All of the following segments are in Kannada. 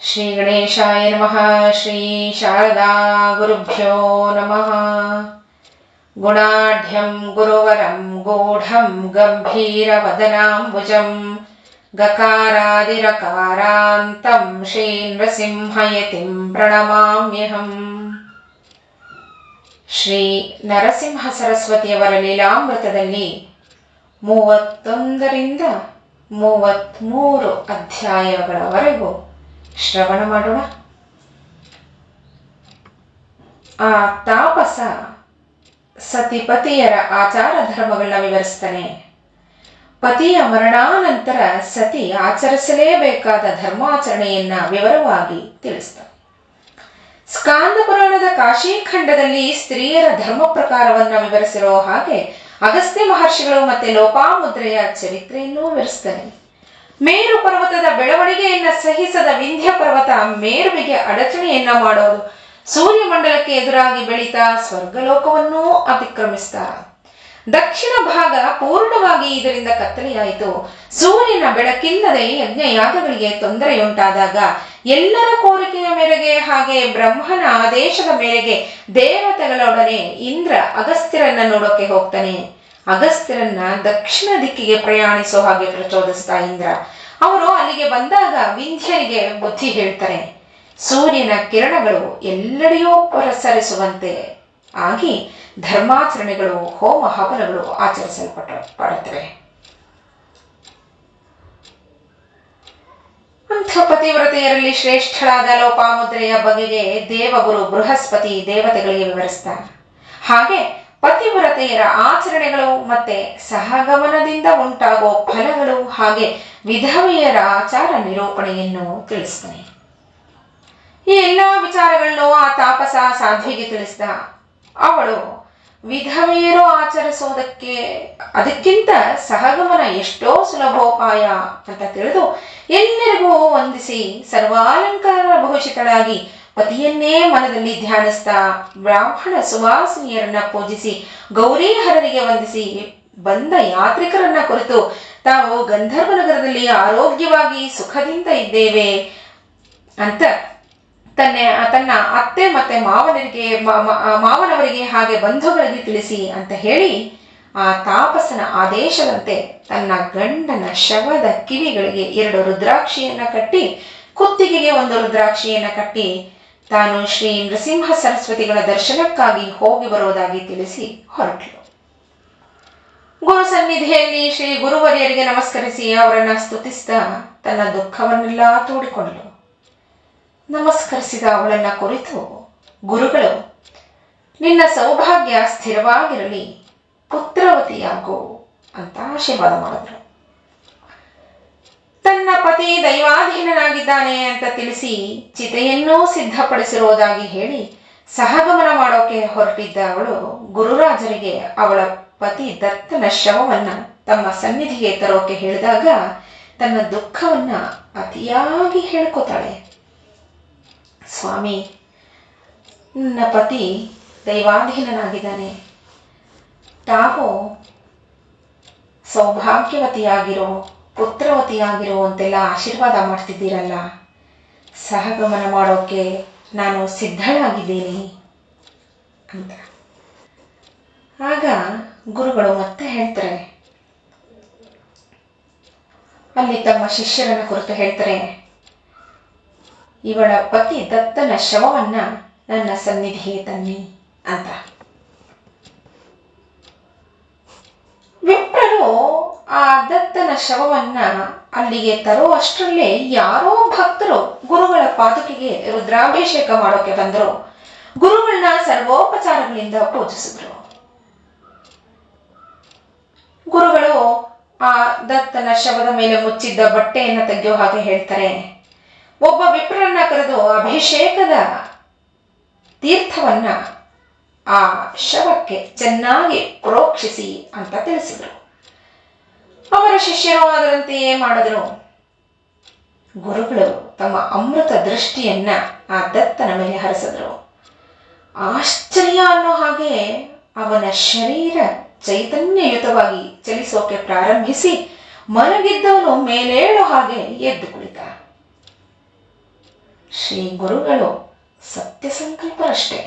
ಶ್ರೀ ಗಣೇಶಾಯ ನಮಃ. ಶ್ರೀ ಶಾರದಾ ಗುರುಭ್ಯೋ ನಮಃ. ಗುಣಾಢ್ಯಂ ಗುರುವರಂ ಗೂಢಂ ಗಂಭೀರವದನಾಂಬುಜಂ ಗಕಾರಾದಿರಕಾರಾಂತಂ ಶ್ರೀ ನೃಸಿಂಹಯತಿಂ ಪ್ರಣಮಾಮ್ಯಹಂ. ಶ್ರೀ ನರಸಿಂಹ ಸರಸ್ವತಿಯವರ ಲೀಲಾಮೃತದಲ್ಲಿ 31ರಿಂದ 33 ಅಧ್ಯಾಯಗಳವರೆಗೂ ಶ್ರವಣ ಮಾಡೋಣ. ಆ ತಾಪಸ ಸತಿಪತಿಯರ ಆಚಾರ ಧರ್ಮಗಳನ್ನ ವಿವರಿಸ್ತಾನೆ. ಪತಿಯ ಮರಣಾನಂತರ ಸತಿ ಆಚರಿಸಲೇಬೇಕಾದ ಧರ್ಮಾಚರಣೆಯನ್ನ ವಿವರವಾಗಿ ತಿಳಿಸ್ತಾನೆ. ಸ್ಕಾಂದ ಪುರಾಣದ ಕಾಶೀಖಂಡದಲ್ಲಿ ಸ್ತ್ರೀಯರ ಧರ್ಮ ಪ್ರಕಾರವನ್ನ ವಿವರಿಸಿರೋ ಹಾಗೆ ಅಗಸ್ತ್ಯ ಮಹರ್ಷಿಗಳು ಮತ್ತೆ ಲೋಪಾಮುದ್ರೆಯ ಚರಿತ್ರೆಯನ್ನೂ ವಿವರಿಸ್ತಾನೆ. ಮೇರು ಪರ್ವತದ ಬೆಳವಣಿಗೆಯನ್ನ ಸಹಿಸದ ವಿಂಧ್ಯ ಪರ್ವತ ಮೇರುವಿಗೆ ಅಡಚಣೆಯನ್ನ ಮಾಡೋದು, ಸೂರ್ಯಮಂಡಲಕ್ಕೆ ಎದುರಾಗಿ ಬೆಳೀತಾ ಸ್ವರ್ಗಲೋಕವನ್ನೂ ಅತಿಕ್ರಮಿಸ್ತಾ ದಕ್ಷಿಣ ಭಾಗ ಪೂರ್ಣವಾಗಿ ಇದರಿಂದ ಕತ್ತಲೆಯಾಯಿತು. ಸೂರ್ಯನ ಬೆಳಕಿಲ್ಲದೆ ಯಜ್ಞಯಾಗಗಳಿಗೆ ತೊಂದರೆಯುಂಟಾದಾಗ ಎಲ್ಲರ ಕೋರಿಕೆಯ ಮೇರೆಗೆ ಹಾಗೆ ಬ್ರಹ್ಮನ ಆದೇಶದ ಮೇರೆಗೆ ದೇವತೆಗಳೊಡನೆ ಇಂದ್ರ ಅಗಸ್ತ್ಯರನ್ನ ನೋಡೋಕೆ ಹೋಗ್ತಾನೆ. ಅಗಸ್ತ್ಯರನ್ನ ದಕ್ಷಿಣ ದಿಕ್ಕಿಗೆ ಪ್ರಯಾಣಿಸೋ ಹಾಗೆ ಪ್ರಚೋದಿಸ್ತಾ ಇಂದ್ರ. ಅವರು ಅಲ್ಲಿಗೆ ಬಂದಾಗ ವಿಂಧ್ಯರಿಗೆ ಬುದ್ಧಿ ಹೇಳ್ತಾರೆ. ಸೂರ್ಯನ ಕಿರಣಗಳು ಎಲ್ಲೆಡೆಯೂ ಪ್ರಸರಿಸುವಂತೆ ಆಗಿ ಧರ್ಮಾಚರಣೆಗಳು, ಹೋಮ ಹವನಗಳು ಆಚರಿಸಲ್ಪಡುತ್ತವೆ. ಅಂಥ ಪತಿವ್ರತೆಯರಲ್ಲಿ ಶ್ರೇಷ್ಠಳಾದ ಲೋಪಾಮುದ್ರೆಯ ಬಗೆಗೆ ದೇವಗುರು ಬೃಹಸ್ಪತಿ ದೇವತೆಗಳಿಗೆ ವಿವರಿಸ್ತಾನೆ. ಹಾಗೆ ಪತಿವ್ರತೆಯರ ಆಚರಣೆಗಳು ಮತ್ತೆ ಸಹಗಮನದಿಂದ ಉಂಟಾಗೋ ಫಲಗಳು ಹಾಗೆ ವಿಧವೆಯರ ಆಚಾರ ನಿರೂಪಣೆಯನ್ನು ತಿಳಿಸ್ತಾನೆ. ಈ ಎಲ್ಲಾ ವಿಚಾರಗಳನ್ನು ಆ ತಾಪಸ ಸಾಧ್ವಿಗೆ ತಿಳಿಸಿದ. ಅವಳು ವಿಧವೆಯರು ಆಚರಿಸೋದಕ್ಕೆ ಅದಕ್ಕಿಂತ ಸಹಗಮನ ಎಷ್ಟೋ ಸುಲಭೋಪಾಯ ಅಂತ ತಿಳಿದು ಎಲ್ಲರಿಗೂ ವಂದಿಸಿ ಸರ್ವಾಲಂಕಾರ ಬಹುಷಿತಳಾಗಿ ಪತಿಯನ್ನೇ ಮನದಲ್ಲಿ ಧ್ಯಾನಿಸ್ತಾ ಬ್ರಾಹ್ಮಣ ಸುವಾಸಿನಿಯರನ್ನ ಪೂಜಿಸಿ ಗೌರೀಹರರಿಗೆ ವಂದಿಸಿ ಬಂದ ಯಾತ್ರಿಕರನ್ನ ಕುರಿತು ತಾವು ಗಂಧರ್ವ ನಗರದಲ್ಲಿ ಆರೋಗ್ಯವಾಗಿ ಸುಖದಿಂದ ಇದ್ದೇವೆ ಅಂತ ತನ್ನ ಅತ್ತೆ ಮತ್ತೆ ಮಾವನವರಿಗೆ ಹಾಗೆ ಬಂಧುಗಳಿಗೆ ತಿಳಿಸಿ ಅಂತ ಹೇಳಿ ಆ ತಾಪಸನ ಆದೇಶದಂತೆ ತನ್ನ ಗಂಡನ ಶವದ ಕಿವಿಗಳಿಗೆ 2 ರುದ್ರಾಕ್ಷಿಯನ್ನ ಕಟ್ಟಿ, ಕುತ್ತಿಗೆಗೆ 1 ರುದ್ರಾಕ್ಷಿಯನ್ನ ಕಟ್ಟಿ ತಾನು ಶ್ರೀ ನೃಸಿಂಹ ಸರಸ್ವತಿಗಳ ದರ್ಶನಕ್ಕಾಗಿ ಹೋಗಿ ಬರುವುದಾಗಿ ತಿಳಿಸಿ ಹೊರಟಳು. ಗುರು ಸನ್ನಿಧಿಯಲ್ಲಿ ಶ್ರೀ ಗುರುವರ್ಯರಿಗೆ ನಮಸ್ಕರಿಸಿ ಅವರನ್ನ ಸ್ತುತಿಸ್ತಾ ತನ್ನ ದುಃಖವನ್ನೆಲ್ಲ ತೋಡಿಕೊಂಡಳು. ನಮಸ್ಕರಿಸಿದ ಅವಳನ್ನ ಕುರಿತು ಗುರುಗಳು, ನಿನ್ನ ಸೌಭಾಗ್ಯ ಸ್ಥಿರವಾಗಿರಲಿ, ಪುತ್ರವತಿಯಾಗು ಅಂತ ಆಶೀರ್ವಾದ ಮಾಡಿದ್ರು. ತನ್ನ ಪತಿ ದೈವಾಧೀನನಾಗಿದ್ದಾನೆ ಅಂತ ತಿಳಿಸಿ ಚಿತೆಯನ್ನೂ ಸಿದ್ಧಪಡಿಸಿರುವುದಾಗಿ ಹೇಳಿ ಸಹಗಮನ ಮಾಡೋಕೆ ಹೊರಟಿದ್ದ ಅವಳು ಗುರುರಾಜರಿಗೆ ಅವಳ ಪತಿ ದತ್ತನ ಶವವನ್ನ ತಮ್ಮ ಸನ್ನಿಧಿಗೆ ತರೋಕೆ ಹೇಳಿದಾಗ ತನ್ನ ದುಃಖವನ್ನ ಅತಿಯಾಗಿ ಹೇಳ್ಕೊತಾಳೆ. ಸ್ವಾಮಿ, ನನ್ನ ಪತಿ ದೈವಾಧೀನನಾಗಿದ್ದಾನೆ, ತಾವು ಸೌಭಾಗ್ಯವತಿಯಾಗಿರೋ, ಪುತ್ರವತಿಯಾಗಿರೋ ಅಂತೆಲ್ಲ ಆಶೀರ್ವಾದ ಮಾಡ್ತಿದ್ದೀರಲ್ಲ, ಸಹಗಮನ ಮಾಡೋಕೆ ನಾನು ಸಿದ್ಧಳಾಗಿದ್ದೀನಿ ಅಂತ. ಆಗ ಗುರುಗಳು ಮತ್ತೆ ಹೇಳ್ತಾರೆ, ಅಲ್ಲಿ ತಮ್ಮ ಶಿಷ್ಯರನ್ನ ಕುರಿತು ಹೇಳ್ತಾರೆ, ಇವಳ ಪತಿ ದತ್ತನ ಶವವನ್ನ ನನ್ನ ಸನ್ನಿಧಿಗೆ ತನ್ನಿ ಅಂತ. ವಿಪ್ರರು ಆ ದತ್ತನ ಶವವನ್ನ ಅಲ್ಲಿಗೆ ತರುವಷ್ಟರಲ್ಲೇ ಯಾರೋ ಭಕ್ತರು ಗುರುಗಳ ಪಾದುಕೆಗೆ ರುದ್ರಾಭಿಷೇಕ ಮಾಡೋಕೆ ಬಂದರು. ಗುರುಗಳನ್ನ ಸರ್ವೋಪಚಾರಗಳಿಂದ ಪೂಜಿಸಿದ್ರು. ಗುರುಗಳು ಆ ದತ್ತನ ಶವದ ಮೇಲೆ ಮುಚ್ಚಿದ್ದ ಬಟ್ಟೆಯನ್ನು ತೆಗೆಯೋ ಹಾಗೆ ಹೇಳ್ತಾರೆ. ಒಬ್ಬ ವಿಪ್ರರನ್ನ ಕರೆದು ಅಭಿಷೇಕದ ತೀರ್ಥವನ್ನ ಆ ಶವಕ್ಕೆ ಚೆನ್ನಾಗಿ ಪ್ರೋಕ್ಷಿಸಿ ಅಂತ ತಿಳಿಸಿದ್ರು. ಅವರ ಶಿಷ್ಯರು ಅದರಂತೆಯೇ ಮಾಡಿದ್ರು. ಗುರುಗಳು ತಮ್ಮ ಅಮೃತ ದೃಷ್ಟಿಯನ್ನ ಆ ದತ್ತನ ಮೇಲೆ ಹರಿಸಿದ್ರು. ಆಶ್ಚರ್ಯ ಅನ್ನೋ ಹಾಗೆ ಅವನ ಶರೀರ ಚೈತನ್ಯಯುತವಾಗಿ ಚಲಿಸೋಕೆ ಪ್ರಾರಂಭಿಸಿ ಮಲಗಿದ್ದವನು ಮೇಲೇಳೋ ಹಾಗೆ ಎದ್ದು ಕುಳಿತ. ಶ್ರೀ ಗುರುಗಳು ಸತ್ಯ ಸಂಕಲ್ಪರಷ್ಟೇ.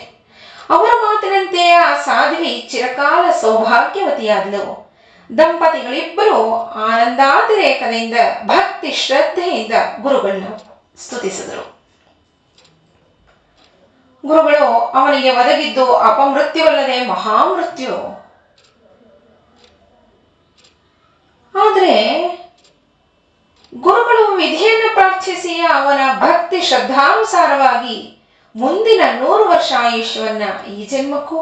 ಅವರ ಮಾತಿನಂತೆ ಆ ಸಾಧ್ವಿ ಚಿರಕಾಲ ಸೌಭಾಗ್ಯವತಿಯಾದಳು. ದಂಪತಿಗಳಿಬ್ಬರು ಆನಂದಾತಿರೇಕದಿಂದ ಭಕ್ತಿ ಶ್ರದ್ಧೆಯಿಂದ ಗುರುಗಳನ್ನ ಸ್ತುತಿಸಿದರು. ಗುರುಗಳು ಅವನಿಗೆ ಒದಗಿದ್ದು ಅಪಮೃತ್ಯುವಲ್ಲದೆ ಮಹಾಮೃತ್ಯು. ಆದರೆ ಗುರುಗಳು ವಿಧಿಯನ್ನು ಪ್ರಾರ್ಥಿಸಿ ಅವನ ಭಕ್ತಿ ಶ್ರದ್ಧಾನುಸಾರವಾಗಿ ಮುಂದಿನ 100 ವರ್ಷ ಆಯುಷ್ಯವನ್ನ ಈ ಜನ್ಮಕ್ಕೂ,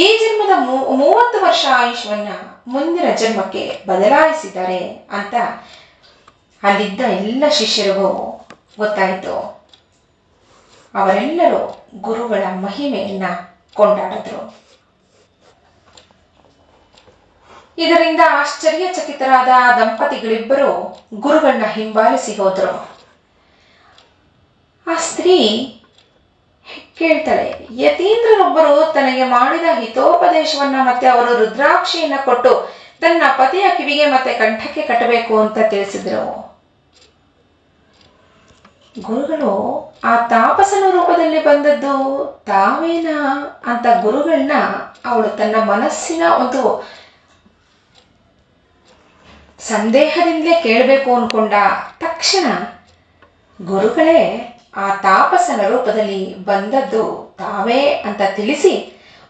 ಈ ಜನ್ಮದ 30 ವರ್ಷ ಆಯುಷ್ಯವನ್ನ ಮುಂದಿನ ಜನ್ಮಕ್ಕೆ ಬದಲಾಯಿಸಿದ್ದಾರೆ ಅಂತ ಅಲ್ಲಿದ್ದ ಎಲ್ಲ ಶಿಷ್ಯರಿಗೂ ಗೊತ್ತಾಯಿತು. ಅವರೆಲ್ಲರೂ ಗುರುಗಳ ಮಹಿಮೆಯನ್ನ ಕೊಂಡಾಡಿದ್ರು. ಇದರಿಂದ ಆಶ್ಚರ್ಯಚಕಿತರಾದ ದಂಪತಿಗಳಿಬ್ಬರು ಗುರುಗಳನ್ನ ಹಿಂಬಾಲಿಸಿ ಹೋದ್ರು. ಆ ಸ್ತ್ರೀ ಕೇಳ್ತಾಳೆ, ಯತೀಂದ್ರನೊಬ್ಬರು ತನಗೆ ಮಾಡಿದ ಹಿತೋಪದೇಶವನ್ನ ಮತ್ತೆ ಅವರು ರುದ್ರಾಕ್ಷಿಯನ್ನ ಕೊಟ್ಟು ತನ್ನ ಪತಿಯ ಕಿವಿಗೆ ಮತ್ತೆ ಕಂಠಕ್ಕೆ ಕಟ್ಟಬೇಕು ಅಂತ ತಿಳಿಸಿದ್ರು. ಗುರುಗಳು ಆ ತಾಪಸನ ರೂಪದಲ್ಲಿ ಬಂದದ್ದು ತಾವೇನಾ ಅಂತ ಗುರುಗಳನ್ನ ಅವಳು ತನ್ನ ಮನಸ್ಸಿನ ಒಂದು ಸಂದೇಹದಿಂದಲೇ ಕೇಳಬೇಕು ಅನ್ಕೊಂಡ ತಕ್ಷಣ ಗುರುಗಳೇ ಆ ತಾಪಸನ ರೂಪದಲ್ಲಿ ಬಂದದ್ದು ತಾವೇ ಅಂತ ತಿಳಿಸಿ,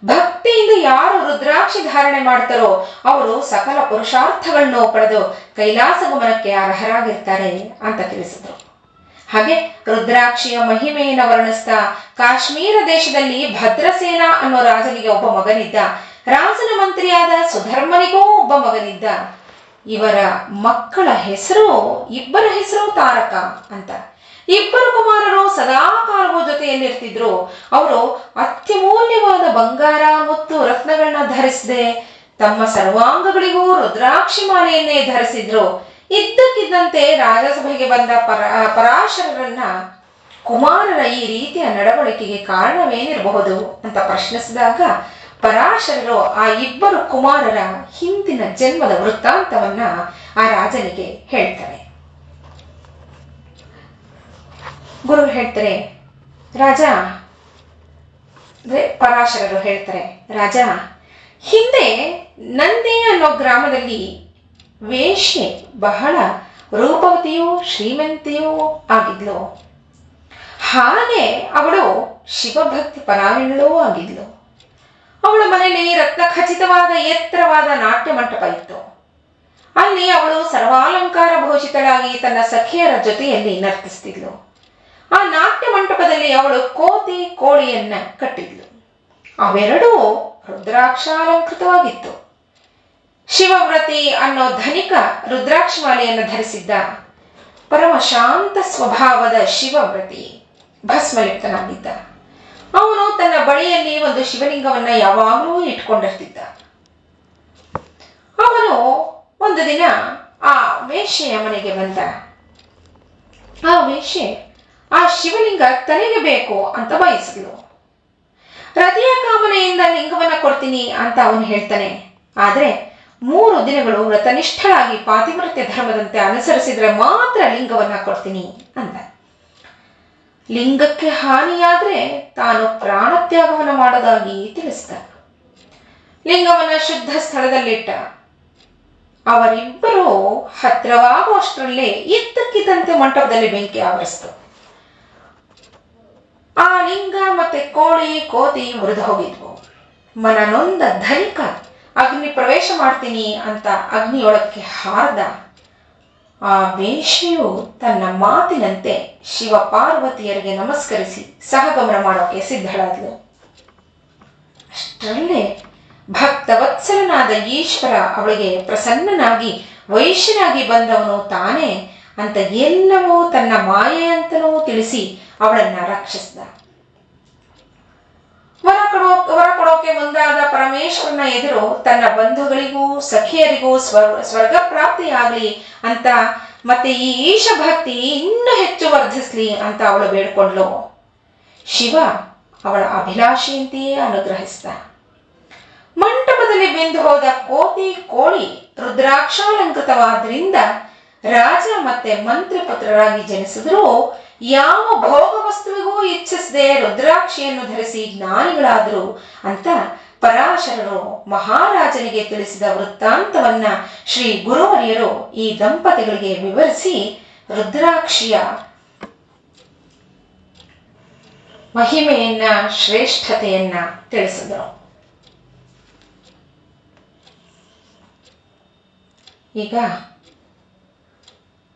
ಭಕ್ತಿಯಿಂದ ಯಾರು ರುದ್ರಾಕ್ಷಿ ಧಾರಣೆ ಮಾಡ್ತಾರೋ ಅವರು ಸಕಲ ಪುರುಷಾರ್ಥಗಳನ್ನು ಪಡೆದು ಕೈಲಾಸ ಗಮನಕ್ಕೆ ಅರ್ಹರಾಗಿರ್ತಾರೆ ಅಂತ ತಿಳಿಸಿದ್ರು. ಹಾಗೆ ರುದ್ರಾಕ್ಷಿಯ ಮಹಿಮೆಯನ್ನು ವರ್ಣಿಸ್ತಾ, ಕಾಶ್ಮೀರ ದೇಶದಲ್ಲಿ ಭದ್ರಸೇನ ಅನ್ನೋ ರಾಜನಿಗೆ ಒಬ್ಬ ಮಗನಿದ್ದ. ರಾಜನ ಮಂತ್ರಿಯಾದ ಸುಧರ್ಮನಿಗೂ ಒಬ್ಬ ಮಗನಿದ್ದ. ಇವರ ಮಕ್ಕಳ ಹೆಸರು, ಇಬ್ಬರ ಹೆಸರು ತಾರಕ ಅಂತ. ಇಬ್ಬರು ಕುಮಾರರು ಸದಾ ಕಾಲವೂ ಜೊತೆಯಲ್ಲಿರ್ತಿದ್ರು. ಅವರು ಅತ್ಯಮೂಲ್ಯವಾದ ಬಂಗಾರ ಮತ್ತು ರತ್ನಗಳನ್ನ ಧರಿಸದೆ ತಮ್ಮ ಸರ್ವಾಂಗಗಳಿಗೂ ರುದ್ರಾಕ್ಷಿ ಮಾಲೆಯನ್ನೇ ಧರಿಸಿದ್ರು. ಇದ್ದಕ್ಕಿದ್ದಂತೆ ರಾಜಸಭೆಗೆ ಬಂದ ಪರಾಶರರನ್ನ ಕುಮಾರರ ಈ ರೀತಿಯ ನಡವಳಿಕೆಗೆ ಕಾರಣವೇನಿರಬಹುದು ಅಂತ ಪ್ರಶ್ನಿಸಿದಾಗ ಪರಾಶರರು ಆ ಇಬ್ಬರು ಕುಮಾರರ ಹಿಂದಿನ ಜನ್ಮದ ವೃತ್ತಾಂತವನ್ನ ಆ ರಾಜನಿಗೆ ಹೇಳ್ತಾರೆ. ಗುರು ಹೇಳ್ತಾರೆ, ರಾಜ ಪರಾಶರರು ಹೇಳ್ತಾರೆ, ರಾಜ, ಹಿಂದೆ ನಂದಿ ಅನ್ನೋ ಗ್ರಾಮದಲ್ಲಿ ವೇಶ್ಯೆ ಬಹಳ ರೂಪವತಿಯೂ ಶ್ರೀಮಂತಿಯೂ ಆಗಿದ್ಲು. ಹಾಗೆ ಅವಳು ಶಿವಭಕ್ತಿ ಪರಾಯಣಳೂ ಆಗಿದ್ಲು. ಅವಳ ಮನೆಯಲ್ಲಿ ರತ್ನ ಖಚಿತವಾದ ಎತ್ತರವಾದ ನಾಟ್ಯ ಮಂಟಪ ಇತ್ತು. ಅಲ್ಲಿ ಅವಳು ಸರ್ವಾಲಂಕಾರ ಭೂಷಿತಳಾಗಿ ತನ್ನ ಸಖಿಯರ ಜೊತೆಯಲ್ಲಿ ನರ್ತಿಸ್ತಿದ್ಲು. ಆ ನಾಟ್ಯ ಮಂಟಪದಲ್ಲಿ ಅವಳು ಕೋತಿ ಕೋಳಿಯನ್ನ ಕಟ್ಟಿದ್ಲು. ಅವೆರಡೂ ರುದ್ರಾಕ್ಷಾಲಂಕೃತವಾಗಿತ್ತು. ಶಿವವ್ರತಿ ಅನ್ನೋ ಧನಿಕ ರುದ್ರಾಕ್ಷ ಮಾಲೆಯನ್ನು ಧರಿಸಿದ್ದ. ಪರಮ ಶಾಂತ ಸ್ವಭಾವದ ಶಿವವ್ರತಿ ಭಸ್ಮಲಿಪ್ತನಾಗಿದ್ದ. ಅವನು ತನ್ನ ಬಳಿಯಲ್ಲಿ ಒಂದು ಶಿವಲಿಂಗವನ್ನ ಯಾವಾಗಲೂ ಇಟ್ಕೊಂಡಿರ್ತಿದ್ದ. ಅವನು ಒಂದು ದಿನ ಆ ವೇಶ್ಯೆಯ ಮನೆಗೆ ಬಂದ. ಆ ವೇಶ್ಯೆ ಆ ಶಿವಲಿಂಗ ತನಗೆ ಬೇಕು ಅಂತ ಬಯಸಿದ್ಲು. ಹೃದಯ ಕಾಮನೆಯಿಂದ ಲಿಂಗವನ್ನ ಕೊಡ್ತೀನಿ ಅಂತ ಅವನು ಹೇಳ್ತಾನೆ. ಆದ್ರೆ 3 ದಿನಗಳು ವ್ರತನಿಷ್ಠಳಾಗಿ ಪಾತಿವ್ರತ್ಯ ಧರ್ಮದಂತೆ ಅನುಸರಿಸಿದ್ರೆ ಮಾತ್ರ ಲಿಂಗವನ್ನ ಕೊಡ್ತೀನಿ ಅಂತ. ಲಿಂಗಕ್ಕೆ ಹಾನಿಯಾದ್ರೆ ತಾನು ಪ್ರಾಣತ್ಯಾಗವನ್ನು ಮಾಡೋದಾಗಿ ತಿಳಿಸಿದ. ಲಿಂಗವನ್ನ ಶುದ್ಧ ಸ್ಥಳದಲ್ಲಿಟ್ಟ. ಅವರಿಬ್ಬರು ಹತ್ತಿರವಾಗುವಷ್ಟರಲ್ಲೇ ಇದ್ದಕ್ಕಿದ್ದಂತೆ ಮಂಟಪದಲ್ಲಿ ಬೆಂಕಿ ಆವರಿಸಿತು. ಆ ಲಿಂಗ ಮತ್ತೆ ಕೋತಿ ಮುರಿದು ಹೋಗಿದ್ವು. ಮನನೊಂದ ಧನಿಕ ಅಗ್ನಿ ಪ್ರವೇಶ ಮಾಡ್ತೀನಿ ಅಂತ ಅಗ್ನಿಯೊಳಕ್ಕೆ ಹಾರದ. ಆ ವೇಶ್ಯೆಯು ತನ್ನ ಮಾತಿನಂತೆ ಶಿವ ಪಾರ್ವತಿಯರಿಗೆ ನಮಸ್ಕರಿಸಿ ಸಹಗಮನ ಮಾಡೋಕೆ ಸಿದ್ಧಳಾದ್ಲು. ಅಷ್ಟರಲ್ಲೇ ಭಕ್ತವತ್ಸಲನಾದ ಈಶ್ವರ ಅವಳಿಗೆ ಪ್ರಸನ್ನನಾಗಿ ವೈಶ್ಯನಾಗಿ ಬಂದವನು ತಾನೇ ಅಂತ ಎಲ್ಲವೂ ತನ್ನ ಮಾಯೆ ಅಂತಲೂ ತಿಳಿಸಿ ಅವಳನ್ನ ರಕ್ಷಿಸಿದ. ವರ ಕೊಡೋಕೆ ಮುಂದಾದ ಪರಮೇಶ್ವರನ ಎದುರು ತನ್ನ ಬಂಧುಗಳಿಗೂ ಸಖಿಯರಿಗೂ ಸ್ವರ್ಗ ಪ್ರಾಪ್ತಿಯಾಗಲಿ ಅಂತ ಮತ್ತೆ ಈ ಈಶ ಭಕ್ತಿ ಇನ್ನೂ ಹೆಚ್ಚು ವರ್ಧಿಸ್ಲಿ ಅಂತ ಅವಳು ಬೇಡ್ಕೊಂಡ್ಲು. ಶಿವ ಅವಳ ಅಭಿಲಾಷೆಯಂತೆಯೇ ಅನುಗ್ರಹಿಸಿದ. ಮಂಟಪದಲ್ಲಿ ಬೆಂದು ಹೋದ ಕೋತಿ ಕೋಳಿ ರುದ್ರಾಕ್ಷಾಲಂಕೃತವಾದ್ರಿಂದ ರಾಜ ಮತ್ತೆ ಮಂತ್ರಿ ಪುತ್ರರಾಗಿ ಜನಿಸಿದ್ರು ಯಾವ ಭೋಗ ವಸ್ತುವಿಗೂ ಇಚ್ಛಿಸದೆ ರುದ್ರಾಕ್ಷಿಯನ್ನು ಧರಿಸಿ ಜ್ಞಾನಿಗಳಾದರು ಅಂತ ಪರಾಶರರು ಮಹಾರಾಜನಿಗೆ ತಿಳಿಸಿದ ವೃತ್ತಾಂತವನ್ನ ಶ್ರೀ ಗುರುವರಿಯರು ಈ ದಂಪತಿಗಳಿಗೆ ವಿವರಿಸಿ ರುದ್ರಾಕ್ಷಿಯ ಮಹಿಮೆಯನ್ನ ಶ್ರೇಷ್ಠತೆಯನ್ನ ತಿಳಿಸಿದರು. ಈಗ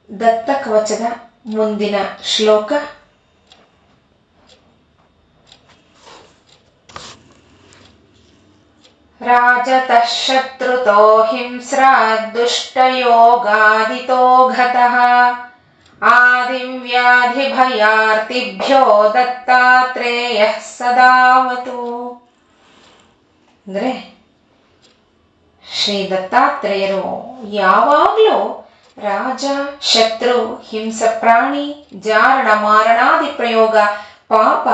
ದತ್ತ ಕವಚದ ಮುಂದಿನ ಶ್ಲೋಕ. ರಾಜತಃ ಶತ್ರುತೋ ಹಿಂಸ್ರಾ ದುಷ್ಟಯೋಗಾದಿತೋ ಘತಃ ಆದಿವ್ಯಾಧಿ ಭಯಾರ್ತಿಭ್ಯೋ ದತ್ತಾತ್ರೇಯ ಸದಾವತು. ಅಂದ್ರೆ ಶ್ರೀ ದತ್ತಾತ್ರೇಯರು ಯಾವಾಗಲೂ ರಾಜ, ಶತ್ರು, ಹಿಂಸ ಪ್ರಾಣಿ, ಜಾರಣ ಮಾರಣಾದಿ ಪ್ರಯೋಗ, ಪಾಪ,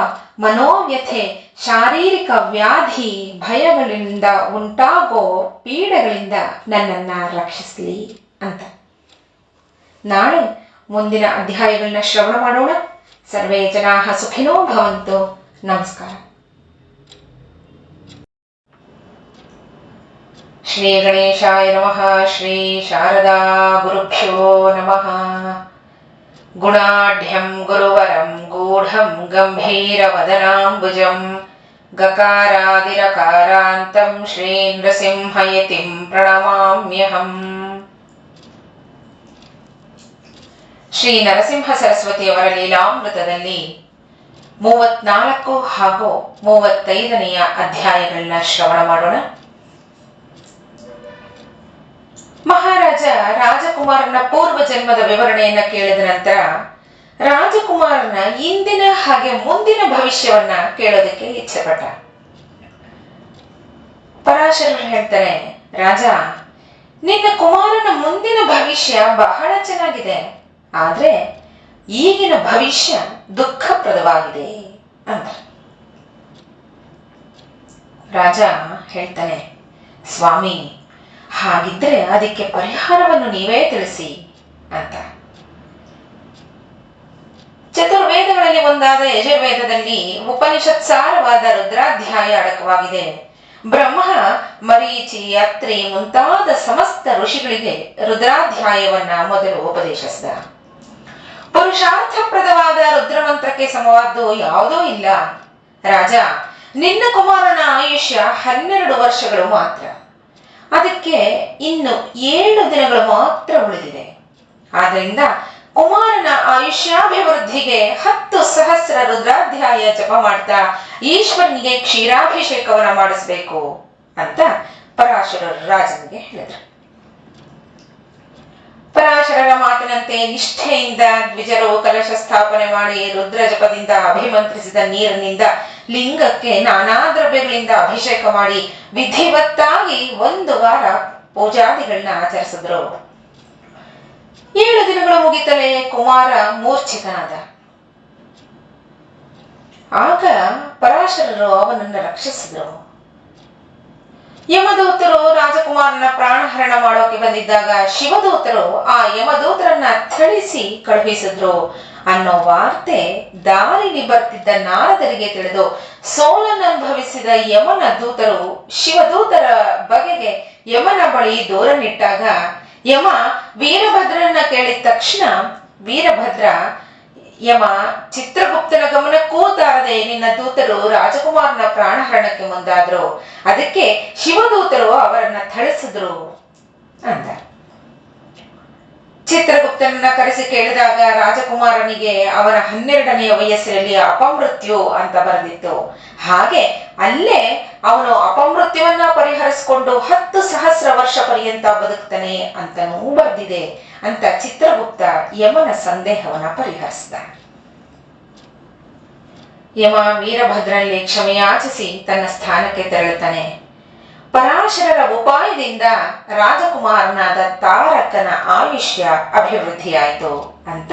ಮನೋವ್ಯಥೆ, ಶಾರೀರಿಕ ವ್ಯಾಧಿ, ಭಯಗಳಿಂದ ಉಂಟಾಗೋ ಪೀಡೆಗಳಿಂದ ನನ್ನನ್ನ ರಕ್ಷಿಸಲಿ ಅಂತ. ನಾಳೆ ಮುಂದಿನ ಅಧ್ಯಾಯಗಳನ್ನ ಶ್ರವಣ ಮಾಡೋಣ. ಸರ್ವೇ ಜನಾಃ ಸುಖಿನೋ ಭವಂತು. ನಮಸ್ಕಾರ. ಶ್ರೀ ಗಣೇಶಾಯ ನಮಃ. ಶ್ರೀ ಶಾರದಾ ಗುರುಭ್ಯೋ ನಮಃ. ಗುಣಾಢ್ಯಂ ಗುರುವರಂ ಗೂಢಂ ಗಂಭೀರವದನಾಂಬುಜಂ ಗಕಾರಾದಿರಕಾರಾಂತಂ ಶ್ರೀ ನೃಸಿಂಹಯತಿಂ ಪ್ರಣಮಾಮ್ಯಹಂ. ಶ್ರೀ ನರಸಿಂಹ ಸರಸ್ವತಿಯವರ ಲೀಲಾಮೃತದಲ್ಲಿ 34 ಹಾಗೂ 35ನೆಯ ಅಧ್ಯಾಯಗಳನ್ನ ಶ್ರವಣ ಮಾಡೋಣ. ಮಹಾರಾಜ ರಾಜಕುಮಾರನ ಪೂರ್ವ ಜನ್ಮದ ವಿವರಣೆಯನ್ನ ಕೇಳಿದ ನಂತರ ರಾಜಕುಮಾರನ ಇಂದಿನ ಹಾಗೆ ಮುಂದಿನ ಭವಿಷ್ಯವನ್ನ ಕೇಳೋದಕ್ಕೆ ಇಚ್ಛೆ ಪಟ್ಟ. ಪರಾಶರರು ಹೇಳ್ತಾರೆ, ರಾಜ, ನಿನ್ನ ಕುಮಾರನ ಮುಂದಿನ ಭವಿಷ್ಯ ಬಹಳ ಚೆನ್ನಾಗಿದೆ, ಆದ್ರೆ ಈಗಿನ ಭವಿಷ್ಯ ದುಃಖಪ್ರದವಾಗಿದೆ ಅಂತ. ರಾಜ ಹೇಳ್ತಾನೆ, ಸ್ವಾಮಿ, ಹಾಗಿದ್ರೆ ಅದಕ್ಕೆ ಪರಿಹಾರವನ್ನು ನೀವೇ ತಿಳಿಸಿ ಅಂತ. ಚತುರ್ವೇದಗಳಲ್ಲಿ ಒಂದಾದ ಯಜುರ್ವೇದದಲ್ಲಿ ಉಪನಿಷತ್ ಸಾರವಾದ ರುದ್ರಾಧ್ಯಾಯ ಅಡಕವಾಗಿದೆ. ಬ್ರಹ್ಮ, ಮರೀಚಿ, ಅತ್ರಿ ಮುಂತಾದ ಸಮಸ್ತ ಋಷಿಗಳಿಗೆ ರುದ್ರಾಧ್ಯಾಯವನ್ನ ಮೊದಲು ಉಪದೇಶಿಸಿದ. ಪುರುಷಾರ್ಥಪ್ರದವಾದ ರುದ್ರಮಂತ್ರಕ್ಕೆ ಸಮವಾದ್ದು ಯಾವುದೂ ಇಲ್ಲ. ರಾಜ, ನಿನ್ನ ಕುಮಾರನ ಆಯುಷ್ಯ 12 ವರ್ಷಗಳು ಮಾತ್ರ. ಅದಕ್ಕೆ ಇನ್ನು 7 ದಿನಗಳು ಮಾತ್ರ ಉಳಿದಿದೆ. ಆದ್ದರಿಂದ ಕುಮಾರನ ಆಯುಷ್ಯಾಭಿವೃದ್ಧಿಗೆ 10,000 ರುದ್ರಾಧ್ಯಾಯ ಜಪ ಮಾಡ್ತಾ ಈಶ್ವರನಿಗೆ ಕ್ಷೀರಾಭಿಷೇಕವನ್ನ ಮಾಡಿಸ್ಬೇಕು ಅಂತ ಪರಾಶರರು ರಾಜನಿಗೆ ಹೇಳಿದರು. ಪರಾಶರರ ಮಾತಿನಂತೆ ನಿಷ್ಠೆಯಿಂದ ದ್ವಿಜರು ಕಲಶ ಸ್ಥಾಪನೆ ಮಾಡಿ ರುದ್ರ ಜಪದಿಂದ ಅಭಿಮಂತ್ರಿಸಿದ ನೀರಿನಿಂದ ಲಿಂಗಕ್ಕೆ ನಾನಾ ದ್ರವ್ಯಗಳಿಂದ ಅಭಿಷೇಕ ಮಾಡಿ ವಿಧಿವತ್ತಾಗಿ 1 ವಾರ ಪೂಜಾದಿಗಳನ್ನ ಆಚರಿಸಿದ್ರು. 7 ದಿನಗಳು ಮುಗಿತಲೇ ಕುಮಾರ ಮೂರ್ಛಿತನಾದ. ಆಗ ಪರಾಶರರು ಅವನನ್ನು ರಕ್ಷಿಸಿದ್ರು. ಯಮದೂತರು ರಾಜಕುಮಾರನ ಪ್ರಾಣಹರಣ ಮಾಡೋಕೆ ಬಂದಿದ್ದಾಗ ಶಿವದೂತರು ಆ ಯಮದೂತರನ್ನ ಥಳಿಸಿ ಕಳುಹಿಸಿದ್ರು ಅನ್ನೋ ವಾರ್ತೆ ದಾರಿಲಿ ಬರ್ತಿದ್ದ ನಾರದರಿಗೆ ತಿಳಿದು ಸೋಲನ್ನನುಭವಿಸಿದ ಯಮನ ದೂತರು ಶಿವದೂತರ ಬಗೆಗೆ ಯಮನ ಬಳಿ ದೂರನಿಟ್ಟಾಗ ಯಮ ವೀರಭದ್ರನ್ನ ಕೇಳಿದ ತಕ್ಷಣ ವೀರಭದ್ರ ಯಮ ಚಿತ್ರಗುಪ್ತನ ಗಮನಕ್ಕೂ ತಾರದೆ ನಿನ್ನ ದೂತರು ರಾಜಕುಮಾರನ ಪ್ರಾಣಹರಣಕ್ಕೆ ಮುಂದಾದ್ರು, ಅದಕ್ಕೆ ಶಿವದೂತರು ಅವರನ್ನ ಥಳಿಸಿದ್ರು ಅಂದ. ಚಿತ್ರಗುಪ್ತನನ್ನ ಕರೆಸಿ ಕೇಳಿದಾಗ ರಾಜಕುಮಾರನಿಗೆ ಅವನ 12ನೆಯ ವಯಸ್ಸಿನಲ್ಲಿ ಅಪಮೃತ್ಯು ಅಂತ ಬರೆದಿತ್ತು. ಹಾಗೆ ಅಲ್ಲೇ ಅವನು ಅಪಮೃತ್ಯುವನ್ನ ಪರಿಹರಿಸಿಕೊಂಡು 10,000 ವರ್ಷ ಪರ್ಯಂತ ಬದುಕ್ತಾನೆ ಅಂತನೂ ಬರೆದಿದೆ ಅಂತ ಚಿತ್ರಗುಪ್ತ ಯಮನ ಸಂದೇಹವನ್ನ ಪರಿಹರಿಸಿದ. ಯಮ ವೀರಭದ್ರನಲ್ಲಿ ಕ್ಷಮೆಯಾಚಿಸಿ ತನ್ನ ಸ್ಥಾನಕ್ಕೆ ತೆರಳುತ್ತಾನೆ. ಪರಾಶರರ ಉಪಾಯದಿಂದ ರಾಜಕುಮಾರನಾದ ತಾರಕನ ಆಯುಷ್ಯ ಅಭಿವೃದ್ಧಿಯಾಯಿತು ಅಂತ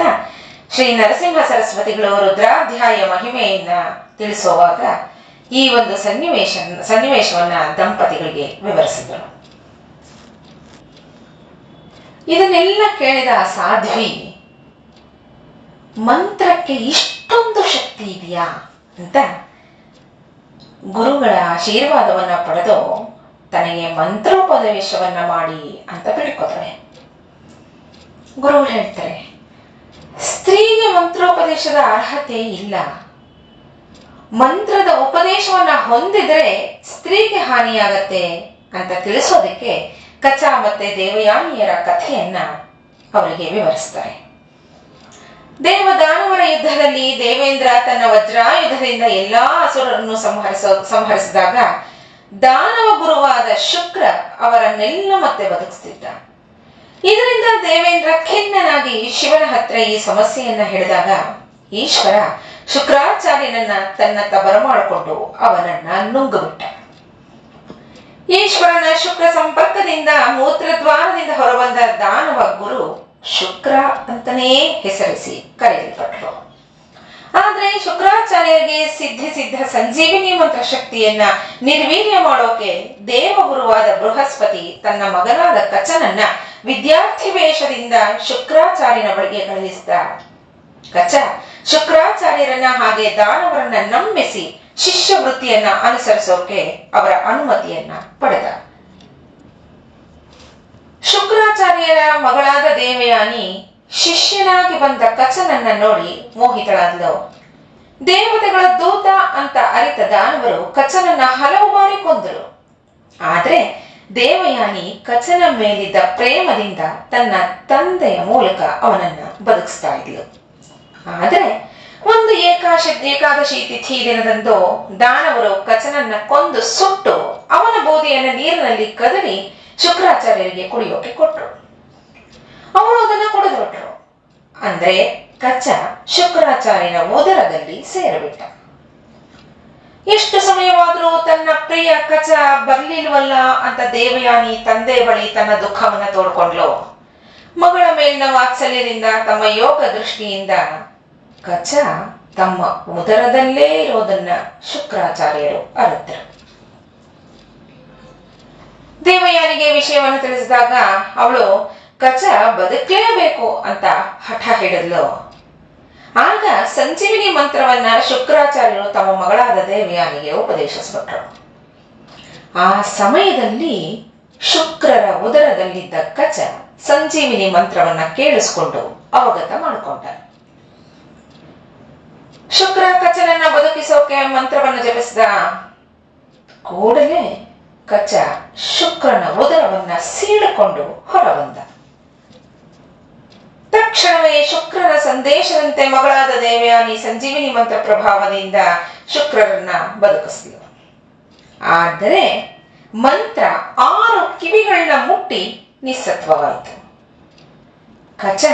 ಶ್ರೀ ನರಸಿಂಹ ಸರಸ್ವತಿಗಳು ರುದ್ರಾಧ್ಯಾಯ ಮಹಿಮೆಯನ್ನ ತಿಳಿಸುವಾಗ ಈ ಒಂದು ಸನ್ನಿವೇಶವನ್ನ ದಂಪತಿಗಳಿಗೆ ವಿವರಿಸಿದರು. ಇದನ್ನೆಲ್ಲ ಕೇಳಿದ ಸಾಧ್ವಿ, ಮಂತ್ರಕ್ಕೆ ಇಷ್ಟೊಂದು ಶಕ್ತಿ ಇದೆಯಾ ಅಂತ ಗುರುಗಳ ಆಶೀರ್ವಾದವನ್ನ ಪಡೆದು ತನಗೆ ಮಂತ್ರೋಪದೇಶವನ್ನ ಮಾಡಿ ಅಂತ ಬೇಡ್ಕೋತಾಳೆ. ಗುರುಗಳು ಹೇಳ್ತಾರೆ, ಸ್ತ್ರೀಗೆ ಮಂತ್ರೋಪದೇಶದ ಅರ್ಹತೆ ಇಲ್ಲ. ಮಂತ್ರದ ಉಪದೇಶವನ್ನ ಹೊಂದಿದ್ರೆ ಸ್ತ್ರೀಗೆ ಹಾನಿಯಾಗತ್ತೆ ಅಂತ ತಿಳಿಸೋದಕ್ಕೆ ಕಚ ಮತ್ತೆ ದೇವಯಾನಿಯರ ಕಥೆಯನ್ನ ಅವರಿಗೆ ವಿವರಿಸ್ತಾರೆ. ದೇವದಾನವರ ಯುದ್ಧದಲ್ಲಿ ದೇವೇಂದ್ರ ತನ್ನ ವಜ್ರಾಯುಧದಿಂದ ಎಲ್ಲಾ ಅಸುರರನ್ನು ಸಂಹರಿಸಿದಾಗ ದಾನವ ಗುರುವಾದ ಶುಕ್ರ ಅವರನ್ನೆಲ್ಲ ಮತ್ತೆ ಬದುಕಿಸ್ತಿದ್ದ. ಇದರಿಂದ ದೇವೇಂದ್ರ ಖಿನ್ನನಾಗಿ ಶಿವನ ಹತ್ರ ಈ ಸಮಸ್ಯೆಯನ್ನ ಹೇಳಿದಾಗ ಈಶ್ವರ ಶುಕ್ರಾಚಾರ್ಯನನ್ನ ತನ್ನತ್ತ ಬರಮಾಡಿಕೊಂಡು ಅವನನ್ನ ನುಂಗುಬಿಟ್ಟ. ಈಶ್ವರನ ಶುಕ್ರ ಸಂಪರ್ಕದಿಂದ ಮೂತ್ರದ್ವಾರದಿಂದ ಹೊರಬಂದ ದಾನವ ಗುರು ಶುಕ್ರ ಅಂತನೇ ಹೆಸರಿಸಿ ಕರೆಯಲ್ಪಟ್ಟರು. ಆದ್ರೆ ಶುಕ್ರಾಚಾರ್ಯರಿಗೆ ಸಿದ್ಧ ಸಂಜೀವಿನಿ ಮಂತ್ರ ಶಕ್ತಿಯನ್ನ ನಿರ್ವೀರ್ಯ ಮಾಡೋಕೆ ದೇವಗುರುವಾದ ಬೃಹಸ್ಪತಿ ತನ್ನ ಮಗನಾದ ಕಚನನ್ನ ವಿದ್ಯಾರ್ಥಿ ವೇಷದಿಂದ ಶುಕ್ರಾಚಾರ್ಯನ ಬಳಿಗೆ ಕಳುಹಿಸಿದ. ಕಚ ಶುಕ್ರಾಚಾರ್ಯರನ್ನ ಹಾಗೆ ದಾನವರನ್ನ ನಂಬಿಸಿ ಶಿಷ್ಯ ವೃತ್ತಿಯನ್ನ ಅನುಸರಿಸೋಕೆ ಅವರ ಅನುಮತಿಯನ್ನ ಪಡೆದ. ಶುಕ್ರಾಚಾರ್ಯರ ಮಗಳಾದ ದೇವಯಾನಿ ಶಿಷ್ಯನಾಗಿ ಬಂದ ಕಚನನ್ನ ನೋಡಿ ಮೋಹಿತಳಾದ್ಲು. ದೇವತೆಗಳ ದೂತ ಅಂತ ಅರಿತ ದಾನವರು ಕಚನನ್ನ ಹಲವು ಬಾರಿ ಕೊಂದರು. ಆದ್ರೆ ದೇವಯಾನಿ ಕಚನ ಮೇಲಿದ್ದ ಪ್ರೇಮದಿಂದ ತನ್ನ ತಂದೆಯ ಮೂಲಕ ಅವನನ್ನ ಬದುಕಿಸ್ತಾ ಇದ್ಲು. ಆದ್ರೆ ಒಂದು ಏಕಾದಶಿ ತಿಥಿ ದಿನದಂದು ದಾನವರು ಕಚನನ್ನ ಕೊಂದು ಸುಟ್ಟು ಅವನ ಬೋಧಿಯನ್ನ ನೀರಿನಲ್ಲಿ ಕದಡಿ ಶುಕ್ರಾಚಾರ್ಯರಿಗೆ ಕುಡಿಯೋಕೆ ಕೊಟ್ಟರು. ಅವಳು ಅದನ್ನ ಕುಡಿದ್ಬಿಟ್ರು. ಅಂದ್ರೆ ಕಚ ಶುಕ್ರಾಚಾರ್ಯನ ಉದರದಲ್ಲಿ ಸೇರಿಬಿಟ್ಟ. ಎಷ್ಟು ಸಮಯವಾದರೂ ತನ್ನ ಪ್ರಿಯ ಕಚ ಬರ್ಲಿಲ್ವಲ್ಲ ಅಂತ ದೇವಯಾನಿ ತಂದೆ ಬಳಿ ತನ್ನ ದುಃಖವನ್ನ ತೋಡ್ಕೊಂಡ್ಲು. ಮಗಳ ಮೇಲಿನ ವಾತ್ಸಲ್ಯದಿಂದ ತಮ್ಮ ಯೋಗ ದೃಷ್ಟಿಯಿಂದ ಕಚ ತಮ್ಮ ಉದರದಲ್ಲೇ ಇರೋದನ್ನ ಶುಕ್ರಾಚಾರ್ಯರು ಅರಿತರು. ದೇವಯಾನಿಗೆ ವಿಷಯವನ್ನು ತಿಳಿಸಿದಾಗ ಅವಳು ಕಚ ಬದುಕಲೇಬೇಕು ಅಂತ ಹಠ ಹಿಡಿದ್ಲು. ಆಗ ಸಂಜೀವಿನಿ ಮಂತ್ರವನ್ನ ಶುಕ್ರಾಚಾರ್ಯರು ತಮ್ಮ ಮಗಳಾದ ದೇವಯಾನಿಗೆ ಉಪದೇಶಿಸ್ಬಿಟ್ರು. ಆ ಸಮಯದಲ್ಲಿ ಶುಕ್ರರ ಉದರದಲ್ಲಿದ್ದ ಕಚ ಸಂಜೀವಿನಿ ಮಂತ್ರವನ್ನ ಕೇಳಿಸ್ಕೊಂಡು ಅವಗತ ಮಾಡಿಕೊಂಡ. ಶುಕ್ರ ಕಚನನ್ನ ಬದುಕಿಸೋಕೆ ಮಂತ್ರವನ್ನು ಜಪಿಸಿದ ಕೂಡಲೇ ಕಚ ಶುಕ್ರನ ಉದರವನ್ನ ಸೀಳಿಕೊಂಡು ಹೊರಬಂದ. ತಕ್ಷಣವೇ ಶುಕ್ರನ ಸಂದೇಶದಂತೆ ಮಗಳಾದ ದೇವಯಾನಿ ಸಂಜೀವಿನಿ ಮಂತ್ರ ಪ್ರಭಾವದಿಂದ ಶುಕ್ರರನ್ನ ಬದುಕಿಸಿದ. ಆದರೆ ಮಂತ್ರ 6 ಕಿವಿಗಳನ್ನ ಮುಟ್ಟಿ ನಿಸ್ಸತ್ವವಾಯಿತು. ಕಚ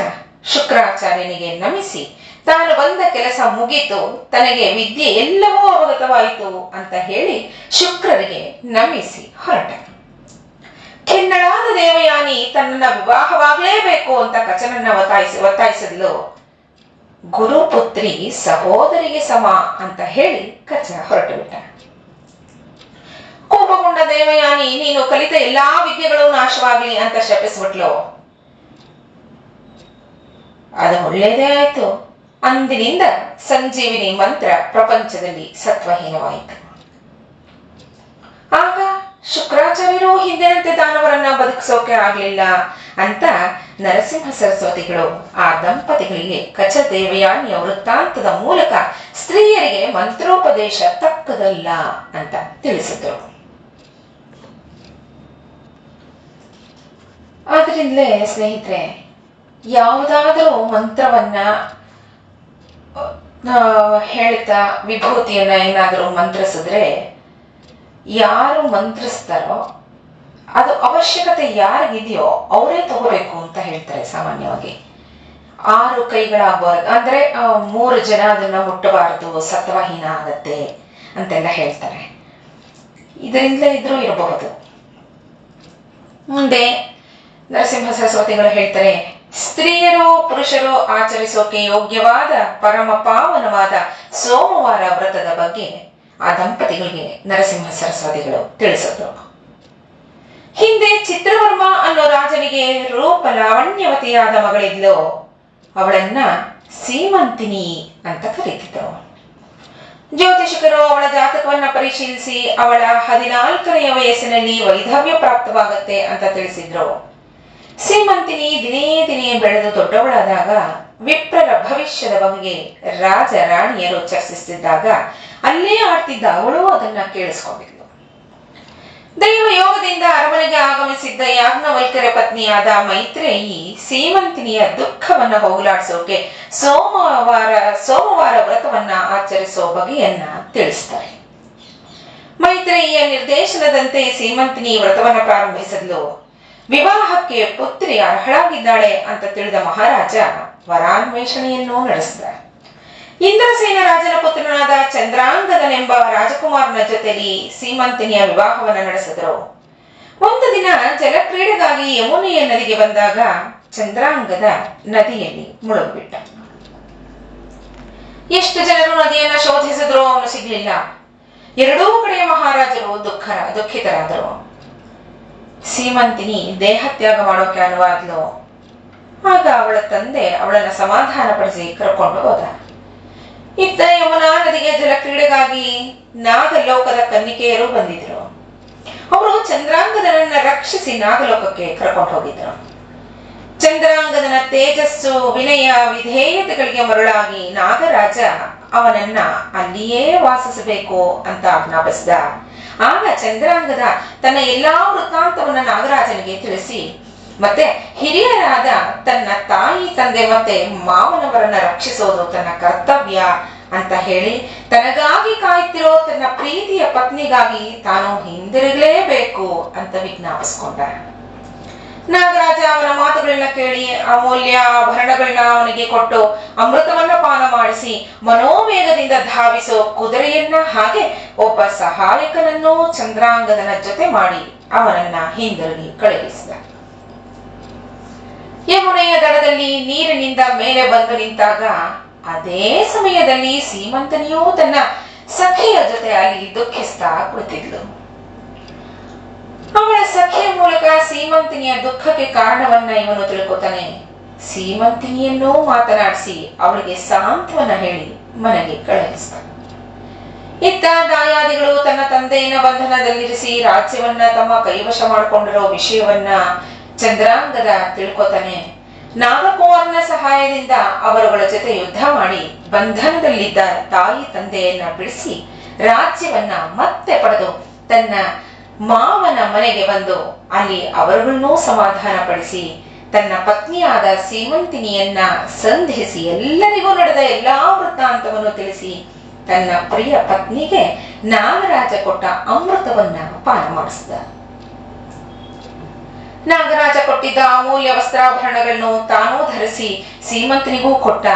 ಶುಕ್ರಾಚಾರ್ಯನಿಗೆ ನಮಿಸಿ ತಾನು ಬಂದ ಕೆಲಸ ಮುಗಿತು, ತನಗೆ ವಿದ್ಯೆ ಎಲ್ಲವೂ ಅವಗತವಾಯಿತು ಅಂತ ಹೇಳಿ ಶುಕ್ರರಿಗೆ ನಮಿಸಿ ಹೊರಟ. ಖಿನ್ನಳಾದ ದೇವಯಾನಿ ತನ್ನನ್ನ ವಿವಾಹವಾಗಲೇಬೇಕು ಅಂತ ಕಚನನ್ನ ಒತ್ತಾಯಿಸಿದ್ಲು. ಗುರುಪುತ್ರಿ ಸಹೋದರಿಗೆ ಸಮ ಅಂತ ಹೇಳಿ ಕಚ ಹೊರಟು ಬಿಟ್ಟ. ಕೋಪಗೊಂಡ ದೇವಯಾನಿ ನೀನು ಕಲಿತ ಎಲ್ಲಾ ವಿದ್ಯೆಗಳು ನಾಶವಾಗ್ಲಿ ಅಂತ ಶಪಿಸ್ಬಿಟ್ಲು. ಅದು ಒಳ್ಳೇದೇ ಆಯ್ತು. ಅಂದಿನಿಂದ ಸಂಜೀವಿನಿ ಮಂತ್ರ ಪ್ರಪಂಚದಲ್ಲಿ ಸತ್ವಹೀನವಾಯಿತು. ಆಗ ಶುಕ್ರಾಚಾರ್ಯರು ಹಿಂದಿನಂತೆ ದಾನವರನ್ನ ಬದುಕಿಸೋಕೆ ಆಗ್ಲಿಲ್ಲ ಅಂತ ನರಸಿಂಹ ಸರಸ್ವತಿಗಳು ಆ ದಂಪತಿಗಳಿಗೆ ಕಚ ದೇವಯಾನಿಯ ವೃತ್ತಾಂತದ ಮೂಲಕ ಸ್ತ್ರೀಯರಿಗೆ ಮಂತ್ರೋಪದೇಶ ತಕ್ಕದಲ್ಲ ಅಂತ ತಿಳಿಸಿದ್ರು. ಆದ್ರಿಂದಲೇ ಸ್ನೇಹಿತರೆ, ಯಾವುದಾದರೂ ಮಂತ್ರವನ್ನ ಹೇಳ್ತಾ ವಿಭೂತಿಯನ್ನ ಏನಾದರೂ ಮಂತ್ರಿಸಿದ್ರೆ ಯಾರು ಮಂತ್ರಿಸ್ತಾರೋ ಅದು ಅವಶ್ಯಕತೆ ಯಾರಿಗಿದೆಯೋ ಅವರೇ ತಗೋಬೇಕು ಅಂತ ಹೇಳ್ತಾರೆ. ಸಾಮಾನ್ಯವಾಗಿ 6 ಕೈಗಳಾಗಬಾರ್ದು, ಅಂದ್ರೆ 3 ಜನ ಅದನ್ನ ಮುಟ್ಟಬಾರದು, ಸತ್ವಹೀನ ಆಗತ್ತೆ ಅಂತೆಲ್ಲ ಹೇಳ್ತಾರೆ. ಇದರಿಂದಲೇ ಇದ್ರೂ ಇರಬಹುದು. ಮುಂದೆ ನರಸಿಂಹ ಸರಸ್ವತಿಗಳು ಹೇಳ್ತಾರೆ, ಸ್ತ್ರೀಯರು ಪುರುಷರು ಆಚರಿಸೋಕೆ ಯೋಗ್ಯವಾದ ಪರಮ ಪಾವನವಾದ ಸೋಮವಾರ ವ್ರತದ ಬಗ್ಗೆ ಆ ದಂಪತಿಗಳಿಗೆ ನರಸಿಂಹ ಸರಸ್ವತಿಗಳು ತಿಳಿಸಿದ್ರು. ಹಿಂದೆ ಚಿತ್ರವರ್ಮ ಅನ್ನೋ ರಾಜನಿಗೆ ರೂಪ ಲಾವಣ್ಯವತಿಯಾದ ಮಗಳಿದ್ಲು. ಅವಳನ್ನ ಸೀಮಂತಿನಿ ಅಂತ ಕರೀತಿದ್ರು. ಜ್ಯೋತಿಷಕರು ಅವಳ ಜಾತಕವನ್ನ ಪರಿಶೀಲಿಸಿ ಅವಳ 14ನೆಯ ವಯಸ್ಸಿನಲ್ಲಿ ವೈಧವ್ಯ ಪ್ರಾಪ್ತವಾಗತ್ತೆ ಅಂತ ತಿಳಿಸಿದ್ರು. ಸೀಮಂತಿನಿ ದಿನೇ ದಿನೇ ಬೆಳೆದು ದೊಡ್ಡವಳಾದಾಗ ವಿಪ್ರರ ಭವಿಷ್ಯದ ಬಗ್ಗೆ ರಾಜ ರಾಣಿಯರು ಚರ್ಚಿಸುತ್ತಿದ್ದಾಗ ಅಲ್ಲೇ ಆಡ್ತಿದ್ದ ಅವಳು ಅದನ್ನ ಕೇಳಿಸ್ಕೊಂಡಿದ್ಲು. ದೈವ ಯೋಗದಿಂದ ಅರಮನೆಗೆ ಆಗಮಿಸಿದ್ದ ಯಾಜ್ಞವಲ್ಕ್ಯರ ಪತ್ನಿಯಾದ ಮೈತ್ರೇಯಿ ಸೀಮಂತಿನಿಯ ದುಃಖವನ್ನ ಹೋಗಲಾಡಿಸೋಕೆ ಸೋಮವಾರ ವ್ರತವನ್ನ ಆಚರಿಸೋ ಬಗೆಯನ್ನ ತಿಳಿಸ್ತಾರೆ. ಮೈತ್ರೇಯಿಯ ನಿರ್ದೇಶನದಂತೆ ಸೀಮಂತಿನಿ ವ್ರತವನ್ನ ಪ್ರಾರಂಭಿಸಿದ್ಲು. ವಿವಾಹಕ್ಕೆ ಪುತ್ರಿ ಅರ್ಹಳಾಗಿದ್ದಾಳೆ ಅಂತ ತಿಳಿದ ಮಹಾರಾಜ ವರಾನ್ವೇಷಣೆಯನ್ನೂ ನಡೆಸಿದ. ಇಂದ್ರಸೇನ ರಾಜನ ಪುತ್ರನಾದ ಚಂದ್ರಾಂಗದನೆಂಬ ರಾಜಕುಮಾರನ ಜೊತೆಲಿ ಸೀಮಂತಿನಿಯ ವಿವಾಹವನ್ನು ನಡೆಸಿದರು. ಒಂದು ದಿನ ಜಲಕ್ರೀಡೆಗಾಗಿ ಯಮುನೆಯ ನದಿಗೆ ಬಂದಾಗ ಚಂದ್ರಾಂಗದ ನದಿಯಲ್ಲಿ ಮುಳುಗಿಬಿಟ್ಟ. ಎಷ್ಟು ಜನರು ನದಿಯನ್ನ ಶೋಧಿಸಿದ್ರು ಅವನು ಸಿಗ್ಲಿಲ್ಲ. ಎರಡೂ ಕಡೆಯ ಮಹಾರಾಜರು ದುಃಖಿತರಾದರು. ಸೀಮಂತಿನಿ ದೇಹತ್ಯಾಗ ಮಾಡೋಕೆ ಅನುವಾದ್ಲು. ಆಗ ಅವಳ ತಂದೆ ಅವಳನ್ನ ಸಮಾಧಾನಪಡಿಸಿ ಕರ್ಕೊಂಡು ಹೋದ. ಇತ್ತ ಯಮುನಾ ನದಿಗೆ ಜಲಕ್ರೀಡೆಗಾಗಿ ನಾಗಲೋಕದ ಕನ್ನಿಕೆಯರು ಬಂದಿದ್ರು. ಅವರು ಚಂದ್ರಾಂಗದನನ್ನ ರಕ್ಷಿಸಿ ನಾಗಲೋಕಕ್ಕೆ ಕರ್ಕೊಂಡು ಹೋಗಿದ್ರು. ಚಂದ್ರಾಂಗದನ ತೇಜಸ್ಸು, ವಿನಯ, ವಿಧೇಯತೆಗಳಿಗೆ ಮರುಳಾಗಿ ನಾಗರಾಜ ಅವನನ್ನ ಅಲ್ಲಿಯೇ ವಾಸಿಸಬೇಕು ಅಂತ ಆಜ್ಞಾಪಿಸಿದ. ಆಗ ಚಂದ್ರಾಂಗದ ತನ್ನ ಎಲ್ಲಾ ವೃತ್ತಾಂತವನ್ನ ನಾಗರಾಜನಿಗೆ ತಿಳಿಸಿ, ಮತ್ತೆ ಹಿರಿಯರಾದ ತನ್ನ ತಾಯಿ, ತಂದೆ ಮತ್ತೆ ಮಾವನವರನ್ನ ರಕ್ಷಿಸೋದು ತನ್ನ ಕರ್ತವ್ಯ ಅಂತ ಹೇಳಿ ತನಗಾಗಿ ಕಾಯ್ತಿರೋ ತನ್ನ ಪ್ರೀತಿಯ ಪತ್ನಿಗಾಗಿ ತಾನು ಹಿಂದಿರುಗಲೇಬೇಕು ಅಂತ ವಿಜ್ಞಾಪಿಸ್ಕೊಂಡ. ನಾಗರಾಜ ಅವನ ಮಾತುಗಳನ್ನ ಕೇಳಿ ಅಮೂಲ್ಯ ಆಭರಣಗಳನ್ನ ಅವನಿಗೆ ಕೊಟ್ಟು ಅಮೃತವನ್ನ ಪಾನ ಮಾಡಿಸಿ ಮನೋವೇಗದಿಂದ ಧಾವಿಸೋ ಕುದುರೆಯನ್ನ ಹಾಗೆ ಒಬ್ಬ ಸಹಾಯಕನನ್ನು ಚಂದ್ರಾಂಗದನ ಜೊತೆ ಮಾಡಿ ಅವನನ್ನ ಹಿಂದಿರುಗಿ ಕಳುಹಿಸಿದ. ಯಮುನೆಯ ದಡದಲ್ಲಿ ನೀರಿನಿಂದ ಮೇಲೆ ಬಂದು ನಿಂತಾಗ ಅದೇ ಸಮಯದಲ್ಲಿ ಸೀಮಂತನಿಯೂ ತನ್ನ ಸಖಿಯ ಜೊತೆ ಅಲ್ಲಿ ದುಃಖಿಸ್ತಾ ಕುಳಿತಿದ್ಲು. ಅವಳ ಸಖಿಯ ಮೂಲಕ ಸೀಮಂತಿನಿಯ ದುಃಖಕ್ಕೆ ಕಾರಣವನ್ನ ಇವನು ತಿಳ್ಕೊತಾನೆ. ಸೀಮಂತಿನಿಯನ್ನೂ ಮಾತನಾಡಿಸಿ ಅವಳಿಗೆ ಸಾಂತ್ವನ ಹೇಳಿ ಮನೆಗೆ ಕಳುಹಿಸ್ತಾನೆ. ಇತ್ತ ದಾಯಾದಿಗಳು ತನ್ನ ತಂದೆಯನ್ನ ಬಂಧನದಲ್ಲಿರಿಸಿ ರಾಜ್ಯವನ್ನ ತಮ್ಮ ಕೈವಶ ಮಾಡಿಕೊಂಡಿರೋ ವಿಷಯವನ್ನ ಚಂದ್ರಾಂಗದ ತಿಳ್ಕೊತಾನೆ. ನಾಗಕುಮಾರನ ಸಹಾಯದಿಂದ ಅವರುಗಳ ಜೊತೆ ಯುದ್ಧ ಮಾಡಿ ಬಂಧನದಲ್ಲಿದ್ದ ತಾಯಿ ತಂದೆಯನ್ನ ಬಿಡಿಸಿ ರಾಜ್ಯವನ್ನ ಮತ್ತೆ ಪಡೆದು ತನ್ನ ಮಾವನ ಮನೆಗೆ ಬಂದು ಅಲ್ಲಿ ಅವರುಗಳನ್ನೂ ಸಮಾಧಾನ ಪಡಿಸಿ ತನ್ನ ಪತ್ನಿಯಾದ ಸೀಮಂತಿನಿಯನ್ನ ಸಂಧಿಸಿ ಎಲ್ಲರಿಗೂ ನಡೆದ ಎಲ್ಲಾ ವೃತ್ತಾಂತವನ್ನು ತಿಳಿಸಿ ತನ್ನ ಪ್ರಿಯ ಪತ್ನಿಗೆ ನಾಗರಾಜ ಕೊಟ್ಟ ಅಮೃತವನ್ನ ಪಾನ ಮಾಡಿಸಿದ. ನಾಗರಾಜ ಕೊಟ್ಟಿದ್ದ ಅಮೂಲ್ಯ ವಸ್ತ್ರಾಭರಣಗಳನ್ನು ತಾನೂ ಧರಿಸಿ ಸೀಮಂತನಿಗೂ ಕೊಟ್ಟ.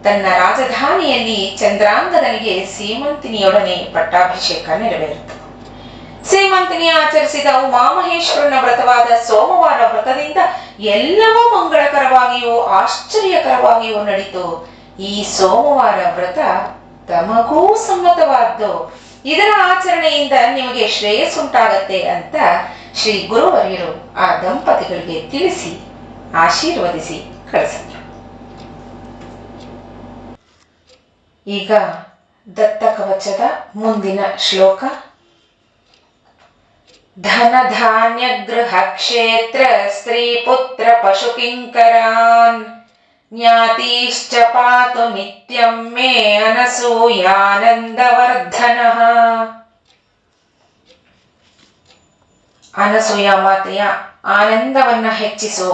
ತನ್ನ ರಾಜಧಾನಿಯಲ್ಲಿ ಚಂದ್ರಾಂಗದನಿಗೆ ಸೀಮಂತಿನಿಯೊಡನೆ ಪಟ್ಟಾಭಿಷೇಕ ನೆರವೇರಿತು. ಸೀಮಂತಿನಿ ಆಚರಿಸಿದ ಉಮಾಮಹೇಶ್ವರನ ವ್ರತವಾದ ಸೋಮವಾರ ವ್ರತದಿಂದ ಎಲ್ಲವೂ ಮಂಗಳಕರವಾಗಿಯೂ ಆಶ್ಚರ್ಯಕರವಾಗಿಯೂ ನಡೀತು. ಈ ಸೋಮವಾರ ವ್ರತ ತಮಗೂ ಸಮ್ಮತವಾದ್ದು. ಇದರ ಆಚರಣೆಯಿಂದ ನಿಮಗೆ ಶ್ರೇಯಸ್ಸುಂಟಾಗತ್ತೆ ಅಂತ ಶ್ರೀ ಗುರುವರ್ಯರು ಆ ದಂಪತಿಗಳಿಗೆ ತಿಳಿಸಿ ಆಶೀರ್ವದಿಸಿ ಕಳಿಸಿದ್ರು. ಈಗ ದತ್ತಕವಚದ ಮುಂದಿನ ಶ್ಲೋಕ. ಧನ ಧಾನ್ಯ ಗೃಹ ಕ್ಷೇತ್ರ ಸ್ತ್ರೀ ಪುತ್ರ ಪಶು ಕಿಂಕರಾನ್ ಜ್ಞಾತಿಶ್ಚ ಪಾತು ನಿತ್ಯಂ ಮೇ ಅನಸೂಯಾನಂದವರ್ಧನಃ. ಅನಸೂಯ ಮಾತೆಯ ಆನಂದವನ್ನ ಹೆಚ್ಚಿಸೋ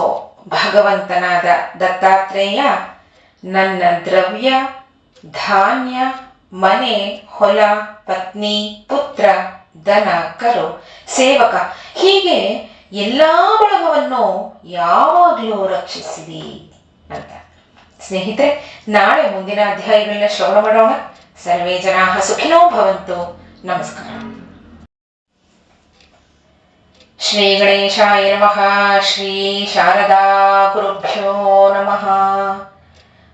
ಭಗವಂತನಾದ ದತ್ತಾತ್ರೇಯ ನನ್ನ ದ್ರವ್ಯ, ಧಾನ್ಯ, ಮನೆ, ಹೊಲ, ಪತ್ನಿ, ಪುತ್ರ, ದನ, ಕರು, ಸೇವಕ ಹೀಗೆ ಎಲ್ಲಾ ಬಳಗವನ್ನು ಯಾವಾಗಲೂ ರಕ್ಷಿಸಿದಿ ಅಂತ. ಸ್ನೇಹಿತರೆ, ನಾಳೆ ಮುಂದಿನ ಅಧ್ಯಾಯಗಳನ್ನ ಶ್ರವಣ ಮಾಡೋಣ. ಸರ್ವೇ ಜನಾಃ ಸುಖಿನೋ ಭವಂತು. ನಮಸ್ಕಾರ. ಶ್ರೀ ಗಣೇಶಾಯ ನಮಃ. ಶ್ರೀ ಶಾರದಾ ಗುರುಭ್ಯೋ ನಮಃ.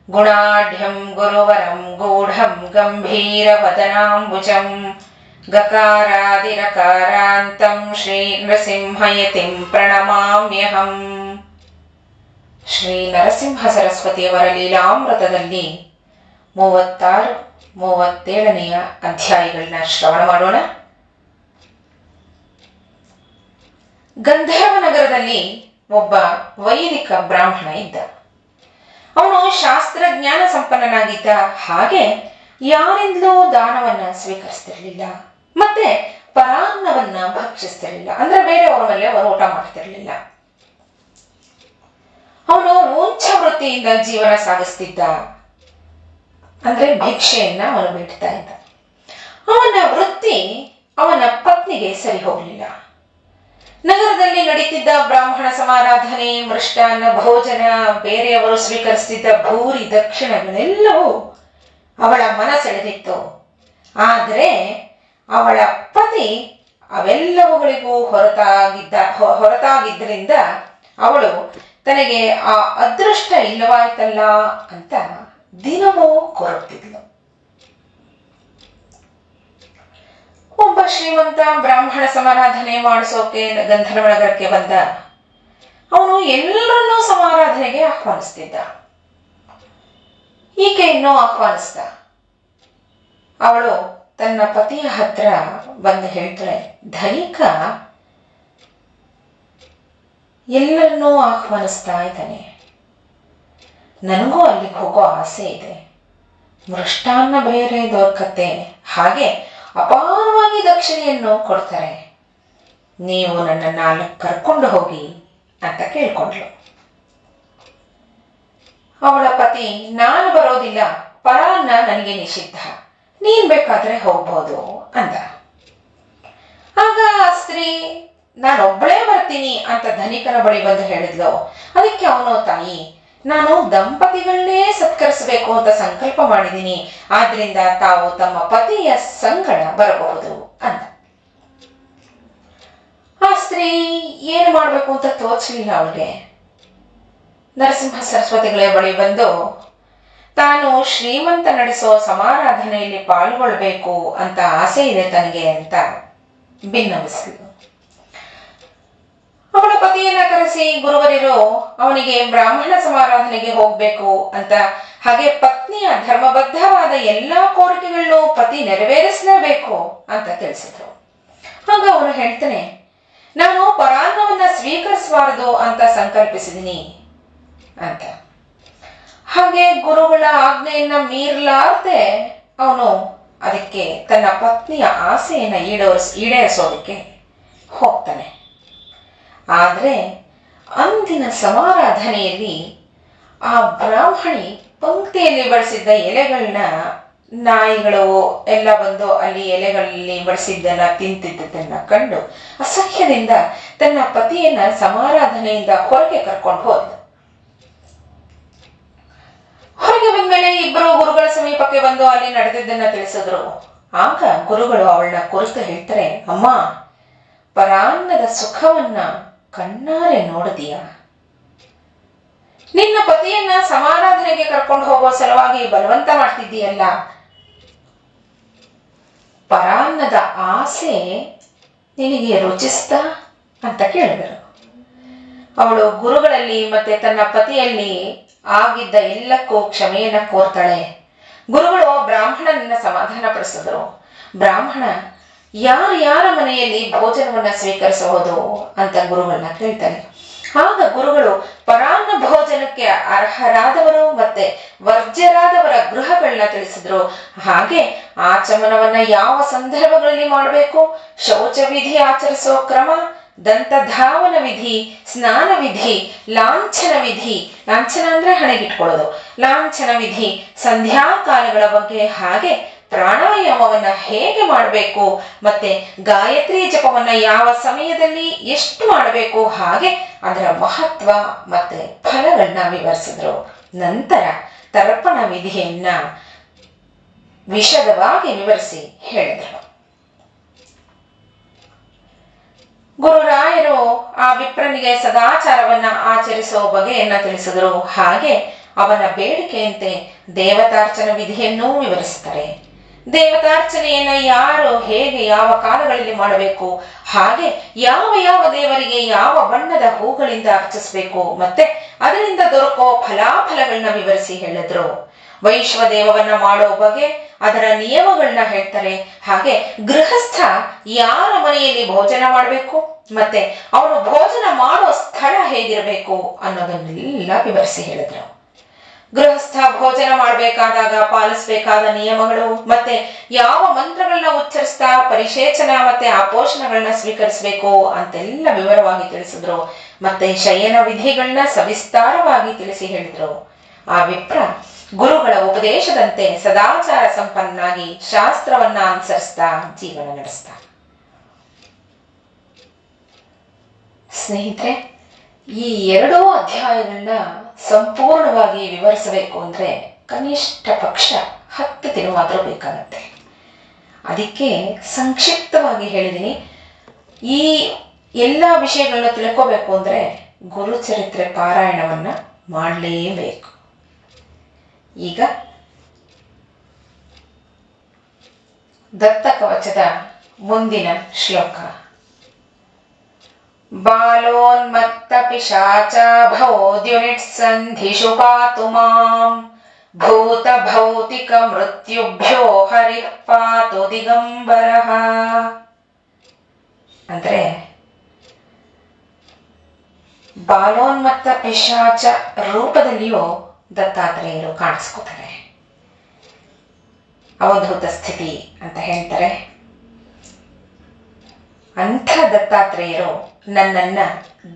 ಗುಣಾಢ್ಯಂ ಗುರುವರಂ ಗೂಢಂ ಗಂಭೀರ ವದನಾಂಬುಜಂ ಗಕಾರಾದಿರಕಾರಾಂತಂ ಶ್ರೀ ನೃಸಿಂಹಯತಿಂ ಪ್ರಣಮಾಮ್ಯಹಂ. ಶ್ರೀ ನರಸಿಂಹ ಸರಸ್ವತಿಯವರ ಲೀಲಾಮೃತದಲ್ಲಿ 36, 37ನೆಯ ಅಧ್ಯಾಯಗಳನ್ನ ಶ್ರವಣ ಮಾಡೋಣ. ಗಂಧರ್ವ ನಗರದಲ್ಲಿ ಒಬ್ಬ ವೈದಿಕ ಬ್ರಾಹ್ಮಣ ಇದ್ದ. ಅವನು ಶಾಸ್ತ್ರಜ್ಞಾನ ಸಂಪನ್ನನಾಗಿದ್ದ. ಹಾಗೆ ಯಾರಿಂದಲೂ ದಾನವನ್ನ ಸ್ವೀಕರಿಸ್ತಿರ್ಲಿಲ್ಲ, ಮತ್ತೆ ಪರಾನ್ನವನ್ನ ಭಕ್ಷಿಸ್ತಿರ್ಲಿಲ್ಲ. ಅಂದ್ರೆ ಬೇರೆಯವರ ಮೇಲೆ ಅವರು ಊಟ ಮಾಡ್ತಿರ್ಲಿಲ್ಲ. ಅವನು ಉಂಚ ವೃತ್ತಿಯಿಂದ ಜೀವನ ಸಾಗಿಸ್ತಿದ್ದ. ಅಂದ್ರೆ ಭಿಕ್ಷೆಯನ್ನ ಅವನು ಬಿಡ್ತಾ ಇದ್ದ. ಅವನ ವೃತ್ತಿ ಅವನ ಪತ್ನಿಗೆ ಸರಿ ಹೋಗಲಿಲ್ಲ. ನಗರದಲ್ಲಿ ನಡೀತಿದ್ದ ಬ್ರಾಹ್ಮಣ ಸಮಾರಾಧನೆ, ಮೃಷ್ಟಾನ್ನ ಭೋಜನ, ಬೇರೆಯವರು ಸ್ವೀಕರಿಸುತ್ತಿದ್ದ ಭೂರಿ ದಕ್ಷಿಣಗಳೆಲ್ಲವೂ ಅವಳ ಮನಸೆಳೆದಿತ್ತು. ಆದರೆ ಅವಳ ಪತಿ ಅವೆಲ್ಲವುಗಳಿಗೂ ಹೊರತಾಗಿದ್ದರಿಂದ ಅವಳು ತನಗೆ ಆ ಅದೃಷ್ಟ ಇಲ್ಲವಾಯ್ತಲ್ಲ ಅಂತ ದಿನವೂ ಕೊರಗ್ತಿದ್ಲು. ಒಬ್ಬ ಶ್ರೀಮಂತ ಬ್ರಾಹ್ಮಣ ಸಮಾರಾಧನೆ ಮಾಡಿಸೋಕೆ ಗಂಧರ್ವ ನಗರಕ್ಕೆ ಬಂದ. ಅವನು ಎಲ್ಲರನ್ನೂ ಸಮಾರಾಧನೆಗೆ ಆಹ್ವಾನಿಸ್ತಿದ್ದ. ಈಕೆಯನ್ನು ಆಹ್ವಾನಿಸ್ದ. ಅವಳು ತನ್ನ ಪತಿಯ ಹತ್ರ ಬಂದು ಹೇಳ್ತಾಳೆ, ಧನಿಕ ಎಲ್ಲರನ್ನೂ ಆಹ್ವಾನಿಸ್ತಾ ಇದ್ದಾನೆ, ನನಗೂ ಅಲ್ಲಿಗೆ ಹೋಗೋ ಆಸೆ ಇದೆ. ಮೃಷ್ಟಾನ್ನ ಬೇರೆ ದೊರಕತ್ತೆ, ಹಾಗೆ ಅಪಾರವಾಗಿ ದಕ್ಷಿಣೆಯನ್ನು ಕೊಡ್ತಾರೆ. ನೀವು ನನ್ನನ್ನು ಅಲ್ಲಿ ಕರ್ಕೊಂಡು ಹೋಗಿ ಅಂತ ಕೇಳ್ಕೊಂಡ್ಳು. ಅವಳ ಪತಿ, ನಾನು ಬರೋದಿಲ್ಲ, ಪರಾನ್ನ ನನಗೆ ನಿಷಿದ್ಧ, ನೀನ್ ಬೇಕಾದ್ರೆ ಹೋಗ್ಬೋದು ಅಂದ. ಆಗ ಆ ಸ್ತ್ರೀ, ನಾನೊಬ್ಬಳೇ ಬರ್ತೀನಿ ಅಂತ ಧನಿಕನ ಬಳಿ ಬಂದು ಹೇಳಿದ್ಲು. ಅದಕ್ಕೆ ಅವನು, ತಾಯಿ, ನಾನು ದಂಪತಿಗಳನ್ನೇ ಸತ್ಕರಿಸಬೇಕು ಅಂತ ಸಂಕಲ್ಪ ಮಾಡಿದ್ದೀನಿ, ಆದ್ರಿಂದ ತಾವು ತಮ್ಮ ಪತಿಯ ಸಂಗಡ ಬರಬಹುದು ಅಂದ. ಆ ಸ್ತ್ರೀ ಏನು ಮಾಡ್ಬೇಕು ಅಂತ ತೋಚಲಿಲ್ಲ ಅವಳಿಗೆ. ನರಸಿಂಹ ಸರಸ್ವತಿಗಳ ಬಳಿ ಬಂದು ತಾನು ಶ್ರೀಮಂತ ನಡೆಸೋ ಸಮಾರಾಧನೆಯಲ್ಲಿ ಪಾಲ್ಗೊಳ್ಬೇಕು ಅಂತ ಆಸೆ ಇದೆ ತನಗೆ ಅಂತ ಭಿನ್ನವಿಸಿದ್ಲು. ಅವಳ ಪತಿಯನ್ನ ಕರೆಸಿ, ಗುರುವರಿರು ಅವನಿಗೆ ಬ್ರಾಹ್ಮಣ ಸಮಾರಾಧನೆಗೆ ಹೋಗ್ಬೇಕು ಅಂತ, ಹಾಗೆ ಪತ್ನಿಯ ಧರ್ಮಬದ್ಧವಾದ ಎಲ್ಲಾ ಕೋರಿಕೆಗಳನ್ನು ಪತಿ ನೆರವೇರಿಸಲೇಬೇಕು ಅಂತ ತಿಳಿಸಿದ್ರು. ಆಗ ಅವನು ಹೇಳ್ತಾನೆ, ನಾನು ಪರಾನ್ನವನ್ನ ಸ್ವೀಕರಿಸಬಾರದು ಅಂತ ಸಂಕಲ್ಪಿಸಿದ್ದೀನಿ ಅಂತ. ಹಾಗೆ ಗುರುಗಳ ಆಜ್ಞೆಯನ್ನ ಮೀರಲಾರ್ದೆ ಅವನು ಅದಕ್ಕೆ ತನ್ನ ಪತ್ನಿಯ ಆಸೆಯನ್ನ ಈಡೇರಿಸೋದಕ್ಕೆ ಹೋಗ್ತಾನೆ. ಆದ್ರೆ ಅಂದಿನ ಸಮಾರಾಧನೆಯಲ್ಲಿ ಆ ಬ್ರಾಹ್ಮಣಿ ಪಂಕ್ತಿಯಲ್ಲಿ ಬಳಸಿದ್ದ ಎಲೆಗಳನ್ನ ನಾಯಿಗಳು ಎಲ್ಲ ಬಂದು ಅಲ್ಲಿ ಎಲೆಗಳಲ್ಲಿ ಬಳಸಿದ್ದನ್ನ ತಿಂತಿದ್ದದನ್ನ ಕಂಡು ಅಸಹ್ಯದಿಂದ ತನ್ನ ಪತಿಯನ್ನ ಸಮಾರಾಧನೆಯಿಂದ ಹೊರಗೆ ಕರ್ಕೊಂಡು ಹೋದ. ಹೊರಗೆ ಬಂದ್ಮೇಲೆ ಇಬ್ಬರು ಗುರುಗಳ ಸಮೀಪಕ್ಕೆ ಬಂದು ಅಲ್ಲಿ ನಡೆದಿದ್ದನ್ನ ತಿಳಿಸಿದ್ರು. ಆಗ ಗುರುಗಳು ಅವಳನ್ನ ಕುರಿತು ಹೇಳ್ತಾರೆ, ಅಮ್ಮ, ಪರಾನ್ನದ ಸುಖವನ್ನ ಕಣ್ಣಾರೆ ನೋಡಿದೀಯ? ನಿನ್ನ ಪತಿಯನ್ನ ಸಮಾರಾಧನೆಗೆ ಕರ್ಕೊಂಡು ಹೋಗೋ ಸಲುವಾಗಿ ಬಲವಂತ ಮಾಡ್ತಿದ್ದೀಯಲ್ಲ, ಪರಾನ್ನದ ಆಸೆ ನಿನಗೆ ರುಚಿಸ್ತಾ ಅಂತ ಕೇಳಿದರು. ಅವಳು ಗುರುಗಳಲ್ಲಿ ಮತ್ತೆ ತನ್ನ ಪತಿಯಲ್ಲಿ ಆಗಿದ್ದ ಎಲ್ಲಕ್ಕೂ ಕ್ಷಮೆಯನ್ನ ಕೋರ್ತಾಳೆ. ಗುರುಗಳು ಬ್ರಾಹ್ಮಣನನ್ನ ಸಮಾಧಾನ ಪಡಿಸಿದ್ರು. ಬ್ರಾಹ್ಮಣ ಯಾರ ಮನೆಯಲ್ಲಿ ಭೋಜನವನ್ನ ಸ್ವೀಕರಿಸಬಹುದು ಅಂತ ಗುರುಗಳನ್ನ ಕೇಳ್ತಾನೆ. ಆಗ ಗುರುಗಳು ಪರಾನ್ನ ಭೋಜನಕ್ಕೆ ಅರ್ಹರಾದವರು ಮತ್ತೆ ವರ್ಜ್ಯರಾದವರ ಗೃಹಗಳನ್ನ ತಿಳಿಸಿದ್ರು. ಹಾಗೆ ಆಚಮನವನ್ನ ಯಾವ ಸಂದರ್ಭಗಳಲ್ಲಿ ಮಾಡಬೇಕು, ಶೌಚ ವಿಧಿ ಆಚರಿಸೋ ಕ್ರಮ, ದಂತಧಾವನ ವಿಧಿ, ಸ್ನಾನ ವಿಧಿ, ಲಾಂಛನ ವಿಧಿ, ಲಾಂಛನ ಅಂದ್ರೆ ಹಣೆಗಿಟ್ಕೊಳ್ಳೋದು, ಲಾಂಛನ ವಿಧಿ, ಸಂಧ್ಯಾಕಾಲಗಳ ಬಗ್ಗೆ, ಹಾಗೆ ಪ್ರಾಣಾಯಾಮವನ್ನ ಹೇಗೆ ಮಾಡಬೇಕು, ಮತ್ತೆ ಗಾಯತ್ರಿ ಜಪವನ್ನ ಯಾವ ಸಮಯದಲ್ಲಿ ಎಷ್ಟು ಮಾಡಬೇಕು, ಹಾಗೆ ಅದರ ಮಹತ್ವ ಮತ್ತೆ ಫಲಗಳನ್ನ ವಿವರಿಸಿದ್ರು. ನಂತರ ತರ್ಪಣ ವಿಧಿಯನ್ನ ವಿಶದವಾಗಿ ವಿವರಿಸಿ ಹೇಳಿದರು. ಗುರುರಾಯರು ಆ ವಿಪ್ರನಿಗೆ ಸದಾಚಾರವನ್ನ ಆಚರಿಸುವ ಬಗೆಯನ್ನ ತಿಳಿಸಿದರು. ಹಾಗೆ ಅವನ ಬೇಡಿಕೆಯಂತೆ ದೇವತಾರ್ಚನ ವಿಧಿಯನ್ನೂ ವಿವರಿಸುತ್ತಾರೆ. ದೇವತಾರ್ಚನೆಯನ್ನ ಯಾರು ಹೇಗೆ ಯಾವ ಕಾಲಗಳಲ್ಲಿ ಮಾಡಬೇಕು, ಹಾಗೆ ಯಾವ ಯಾವ ದೇವರಿಗೆ ಯಾವ ಬಣ್ಣದ ಹೂಗಳಿಂದ ಅರ್ಚಿಸಬೇಕು, ಮತ್ತೆ ಅದರಿಂದ ದೊರಕೋ ಫಲಾಫಲಗಳನ್ನ ವಿವರಿಸಿ ಹೇಳಿದ್ರು. ವೈಶ್ವದೇವವನ್ನ ಮಾಡೋ ಬಗೆ, ಅದರ ನಿಯಮಗಳನ್ನ ಹೇಳ್ತಾರೆ. ಹಾಗೆ ಗೃಹಸ್ಥ ಯಾರ ಮನೆಯಲ್ಲಿ ಭೋಜನ ಮಾಡಬೇಕು, ಮತ್ತೆ ಅವನು ಭೋಜನ ಮಾಡೋ ಸ್ಥಳ ಹೇಗಿರಬೇಕು ಅನ್ನೋದನ್ನೆಲ್ಲ ವಿವರಿಸಿ ಹೇಳಿದ್ರು. ಗೃಹಸ್ಥ ಭೋಜನ ಮಾಡಬೇಕಾದಾಗ ಪಾಲಿಸಬೇಕಾದ ನಿಯಮಗಳು, ಮತ್ತೆ ಯಾವ ಮಂತ್ರಗಳನ್ನ ಉಚ್ಚರಿಸ್ತಾ ಪರಿಶೇಚನ ಮತ್ತೆ ಆಪೋಷಣಗಳನ್ನ ಸ್ವೀಕರಿಸಬೇಕು ಅಂತೆಲ್ಲ ವಿವರವಾಗಿ ತಿಳಿಸಿದ್ರು. ಮತ್ತೆ ಶಯನ ವಿಧಿಗಳನ್ನ ಸವಿಸ್ತಾರವಾಗಿ ತಿಳಿಸಿ ಹೇಳಿದ್ರು. ಆ ವಿಪ್ರ ಗುರುಗಳ ಉಪದೇಶದಂತೆ ಸದಾಚಾರ ಸಂಪನ್ನಾಗಿ ಶಾಸ್ತ್ರವನ್ನ ಅನುಸರಿಸ್ತಾ ಜೀವನ ನಡೆಸ್ತಾ. ಸ್ನೇಹಿತರೆ, ಈ ಎರಡೂ ಅಧ್ಯಾಯಗಳನ್ನ ಸಂಪೂರ್ಣವಾಗಿ ವಿವರಿಸಬೇಕು ಅಂದ್ರೆ ಕನಿಷ್ಠ ಪಕ್ಷ 10 ದಿನವಾದರೂ ಬೇಕಾಗತ್ತೆ. ಅದಕ್ಕೆ ಸಂಕ್ಷಿಪ್ತವಾಗಿ ಹೇಳಿದ್ದೀನಿ. ಈ ಎಲ್ಲ ವಿಷಯಗಳನ್ನ ತಿಳ್ಕೋಬೇಕು ಅಂದ್ರೆ ಗುರುಚರಿತ್ರೆ ಪಾರಾಯಣವನ್ನ ಮಾಡಲೇಬೇಕು. ಈಗ ದತ್ತಕವಚದ ಮುಂದಿನ ಶ್ಲೋಕ. ಬಾಲೋನ್ಮತ್ತ ಪಿಶಾಚ ಭೌದ್ಯುನಿಟ್ಸಂಧಿಷು ಪಾತು ಮಾಂ ಭೂತ ಭೌತಿಕ ಮೃತ್ಯುಭ್ಯೋ ಹರಿಃ ಪಾತು ದಿಗಂಬರಃ. ಅಂದ್ರೆ ಬಾಲೋನ್ಮತ್ತ ಪಿಶಾಚ ರೂಪದಲ್ಲಿಯೂ ದತ್ತಾತ್ರೇಯರು ಕಾಣಿಸ್ಕೋತಾರೆ. ಅವಧೂತ ಸ್ಥಿತಿ ಅಂತ ಹೇಳ್ತಾರೆ. ಅಂಥ ದತ್ತಾತ್ರೇಯರು ನನ್ನನ್ನ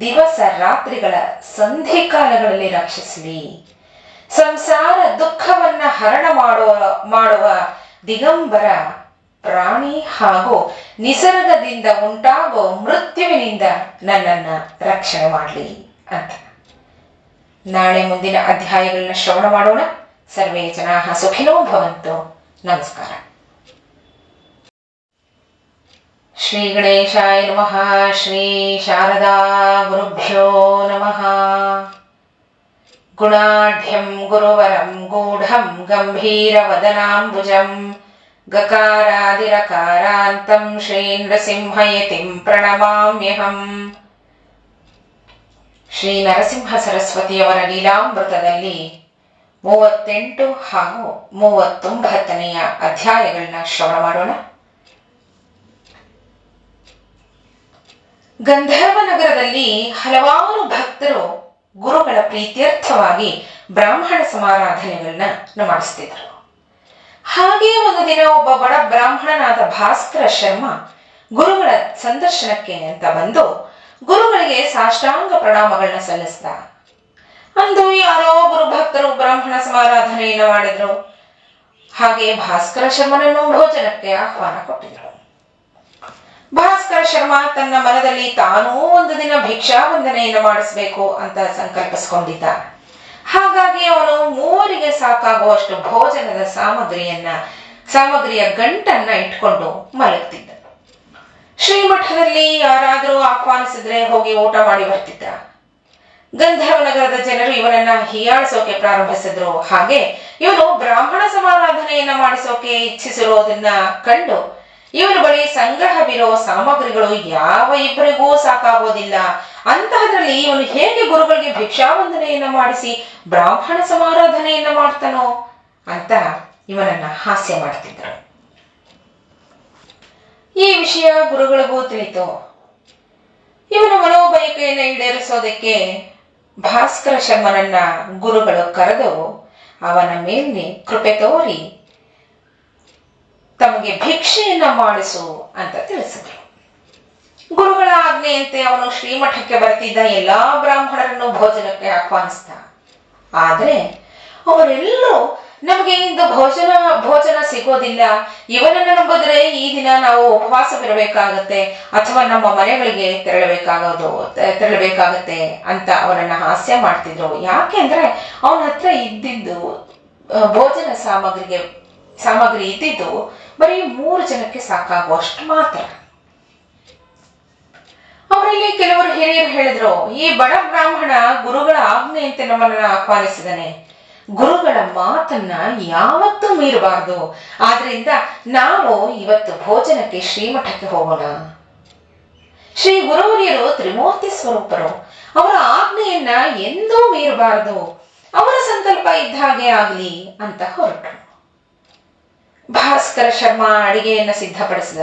ದಿವಸ ರಾತ್ರಿಗಳ ಸಂಧಿಕಾಲಗಳಲ್ಲಿ ರಕ್ಷಿಸಲಿ. ಸಂಸಾರ ದುಃಖವನ್ನ ಹರಣ ಮಾಡುವ ದಿಗಂಬರ ಪ್ರಾಣಿ ಹಾಗೂ ನಿಸರ್ಗದಿಂದ ಉಂಟಾಗೋ ಮೃತ್ಯುವಿನಿಂದ ನನ್ನನ್ನ ರಕ್ಷಣೆ ಮಾಡಲಿ ಅಂತ. ನಾಳೆ ಮುಂದಿನ ಅಧ್ಯಾಯಗಳನ್ನ ಶ್ರವಣ ಮಾಡೋಣ. ಸರ್ವೇ ಜನಾಃ ಸುಖಿನೋ ಭವಂತು. ನಮಸ್ಕಾರ. ಶ್ರೀ ಗಣೇಶಾಯ ನಮಃ. ಶ್ರೀ ಶಾರದಾ ಗುರುಭ್ಯೋ ನಮಃ. ಗುಣಾಢ್ಯಂ ಗುರುವರಂ ಗೂಢಂ ಗಂಭೀರವದನಾಂಬುಜಂ ಗಕಾರಾದಿರಕಾರಾಂತಂ ಶ್ರೀ ನೃಸಿಂಹಯತಿಂ ಪ್ರಣಮಾಮ್ಯಹಂ. ಶ್ರೀ ನರಸಿಂಹ ಸರಸ್ವತಿಯವರ ಲೀಲಾಮೃತದಲ್ಲಿ 38 ಹಾಗೂ 39ನೆಯ ಅಧ್ಯಾಯಗಳನ್ನ ಶ್ರವಣ ಮಾಡೋಣ. ಗಂಧರ್ವ ನಗರದಲ್ಲಿ ಹಲವಾರು ಭಕ್ತರು ಗುರುಗಳ ಪ್ರೀತ್ಯರ್ಥವಾಗಿ ಬ್ರಾಹ್ಮಣ ಸಮಾರಾಧನೆಗಳನ್ನ ಮಾಡಿಸ್ತಿದ್ರು. ಹಾಗೆ ಒಂದು ದಿನ ಒಬ್ಬ ಬಡ ಬ್ರಾಹ್ಮಣನಾದ ಭಾಸ್ಕರ ಶರ್ಮ ಗುರುಗಳ ಸಂದರ್ಶನಕ್ಕೆ ಅಂತ ಬಂದು ಗುರುಗಳಿಗೆ ಸಾಷ್ಟಾಂಗ ಪ್ರಣಾಮಗಳನ್ನ ಸಲ್ಲಿಸಿದ. ಅಂದು ಯಾರೋ ಗುರು ಭಕ್ತರು ಬ್ರಾಹ್ಮಣ ಸಮಾರಾಧನೆಯನ್ನ ಮಾಡಿದ್ರು. ಹಾಗೆ ಭಾಸ್ಕರ ಶರ್ಮನನ್ನು ಭೋಜನಕ್ಕೆ ಆಹ್ವಾನ ಕೊಟ್ಟಿದ್ರು. ಭಾಸ್ಕರ ಶರ್ಮ ತನ್ನ ಮನದಲ್ಲಿ ತಾನೂ ಒಂದು ದಿನ ಭಿಕ್ಷಾವಂದನೆಯನ್ನು ಮಾಡಿಸ್ಬೇಕು ಅಂತ ಸಂಕಲ್ಪಿಸ್ಕೊಂಡಿದ್ದ. ಹಾಗಾಗಿ ಅವನು 3ರಿಗೆ ಸಾಕಾಗುವಷ್ಟು ಭೋಜನದ ಸಾಮಗ್ರಿಯ ಗಂಟನ್ನ ಇಟ್ಕೊಂಡು ಮಲಗ್ತಿದ್ದ. ಶ್ರೀಮಠದಲ್ಲಿ ಯಾರಾದರೂ ಆಹ್ವಾನಿಸಿದ್ರೆ ಹೋಗಿ ಊಟ ಮಾಡಿ ಬರ್ತಿದ್ದ. ಗಂಧರ್ವ ನಗರದ ಜನರು ಇವನನ್ನ ಹೀಯಾಳಿಸೋಕೆ ಪ್ರಾರಂಭಿಸಿದ್ರು. ಹಾಗೆ ಇವನು ಬ್ರಾಹ್ಮಣ ಸಮಾರಾಧನೆಯನ್ನ ಮಾಡಿಸೋಕೆ ಇಚ್ಛಿಸಿರೋದನ್ನ ಕಂಡು ಇವನ ಬಳಿ ಸಂಗ್ರಹವಿರೋ ಸಾಮಗ್ರಿಗಳು ಯಾವ ಇಬ್ಬರಿಗೂ ಸಾಕಾಗೋದಿಲ್ಲ. ಅಂತಹದ್ರಲ್ಲಿ ಇವನು ಹೇಗೆ ಗುರುಗಳಿಗೆ ಭಿಕ್ಷಾವಂದನೆಯನ್ನ ಮಾಡಿಸಿ ಬ್ರಾಹ್ಮಣ ಸಮಾರಾಧನೆಯನ್ನ ಮಾಡ್ತಾನೋ ಅಂತ ಇವನನ್ನ ಹಾಸ್ಯ ಮಾಡ್ತಿದ್ರು. ಈ ವಿಷಯ ಗುರುಗಳಿಗೂ ತಿಳಿತು. ಇವನ ಮನೋಬಯಕೆಯನ್ನು ಈಡೇರಿಸೋದಕ್ಕೆ ಭಾಸ್ಕರ ಶರ್ಮನನ್ನ ಗುರುಗಳು ಕರೆದು ಅವನ ಮೇಲೆ ಕೃಪೆ ತೋರಿ ತಮಗೆ ಭಿಕ್ಷೆಯನ್ನ ಮಾಡಿಸು ಅಂತ ತಿಳಿಸಿದ್ರು. ಗುರುಗಳ ಆಜ್ಞೆಯಂತೆ ಅವನು ಶ್ರೀಮಠಕ್ಕೆ ಬರ್ತಿದ್ದ ಎಲ್ಲಾ ಬ್ರಾಹ್ಮಣರನ್ನು ಭೋಜನಕ್ಕೆ ಆಹ್ವಾನಿಸ್ತ. ಆದ್ರೆ ಅವರೆಲ್ಲರೂ ನಮಗೆ ಇಂದು ಭೋಜನ ಸಿಗೋದಿಲ್ಲ, ಇವನನ್ನು ನಂಬಿದ್ರೆ ಈ ದಿನ ನಾವು ಉಪವಾಸವಿರಬೇಕಾಗತ್ತೆ ಅಥವಾ ನಮ್ಮ ಮನೆಗಳಿಗೆ ತೆರಳಬೇಕಾಗತ್ತೆ ಅಂತ ಅವನನ್ನ ಹಾಸ್ಯ ಮಾಡ್ತಿದ್ರು. ಯಾಕೆಂದ್ರೆ ಅವನ ಹತ್ರ ಇದ್ದಿದ್ದು ಭೋಜನ ಸಾಮಗ್ರಿ ಇದ್ದಿದ್ದು ಬರೀ 3 ಜನಕ್ಕೆ ಸಾಕಾಗುವಷ್ಟು ಮಾತ್ರ. ಅವರಲ್ಲಿ ಕೆಲವರು ಹಿರಿಯರು ಹೇಳಿದ್ರು, ಈ ಬಡ ಬ್ರಾಹ್ಮಣ ಗುರುಗಳ ಆಜ್ಞೆಯಂತೆ ನಮ್ಮನ್ನ ಆಹ್ವಾನಿಸಿದನೆ, ಗುರುಗಳ ಮಾತನ್ನ ಯಾವತ್ತೂ ಮೀರಬಾರದು. ಆದ್ರಿಂದ ನಾವು ಇವತ್ತು ಭೋಜನಕ್ಕೆ ಶ್ರೀಮಠಕ್ಕೆ ಹೋಗೋಣ. ಶ್ರೀ ಗುರುವರಿಯರು ತ್ರಿಮೂರ್ತಿ ಸ್ವರೂಪರು. ಅವರ ಆಜ್ಞೆಯನ್ನ ಎಂದೂ ಮೀರಬಾರದು. ಅವರ ಸಂಕಲ್ಪ ಇದ್ದ ಹಾಗೆ ಆಗಲಿ ಅಂತ ಹೊರಟರು. ಭಾಸ್ಕರ ಶರ್ಮ ಅಡಿಗೆಯನ್ನ ಸಿದ್ಧಪಡಿಸಿದ.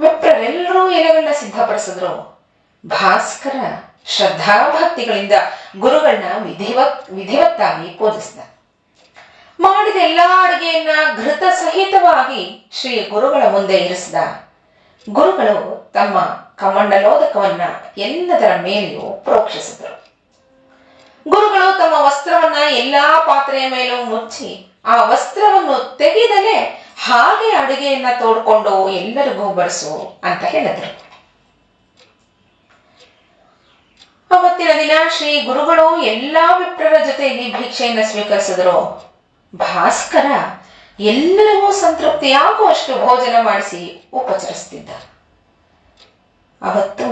ವಿಪ್ರರೆಲ್ಲರೂ ಎಲೆಗಳನ್ನ ಸಿದ್ಧಪಡಿಸಿದ್ರು. ಭಾಸ್ಕರ ಶ್ರದ್ಧಾಭಕ್ತಿಗಳಿಂದ ಗುರುಗಳನ್ನ ವಿಧಿವತ್ತಾಗಿ ಪೂಜಿಸಿದ. ಮಾಡಿದ ಎಲ್ಲಾ ಅಡಿಗೆಯನ್ನ ಘೃತ ಸಹಿತವಾಗಿ ಶ್ರೀ ಗುರುಗಳ ಮುಂದೆ ಇರಿಸಿದ. ಗುರುಗಳು ತಮ್ಮ ಕಮಂಡಲೋದಕವನ್ನ ಎಲ್ಲದರ ಮೇಲೆಯೂ ಪ್ರೋಕ್ಷಿಸಿದರು. ಗುರುಗಳು ತಮ್ಮ ವಸ್ತ್ರವನ್ನ ಎಲ್ಲಾ ಪಾತ್ರೆಯ ಮೇಲೂ ಮುಚ್ಚಿ ಆ ವಸ್ತ್ರವನ್ನು ತೆಗೆದಲೇ ಹಾಗೆ ಅಡುಗೆಯನ್ನ ತೋಡ್ಕೊಂಡು ಎಲ್ಲರಿಗೂ ಬಡಿಸು ಅಂತ ಹೇಳಿದರು. ಅವತ್ತಿನ ದಿನ ಶ್ರೀ ಗುರುಗಳು ಎಲ್ಲಾ ವಿಪ್ರರ ಜೊತೆಯಲ್ಲಿ ಭಿಕ್ಷೆಯನ್ನು ಸ್ವೀಕರಿಸಿದರು. ಭಾಸ್ಕರ ಎಲ್ಲರಿಗೂ ಸಂತೃಪ್ತಿಯಾಗುವಷ್ಟು ಭೋಜನ ಮಾಡಿಸಿ ಉಪಚರಿಸುತ್ತಿದ್ದ. ಅವತ್ತು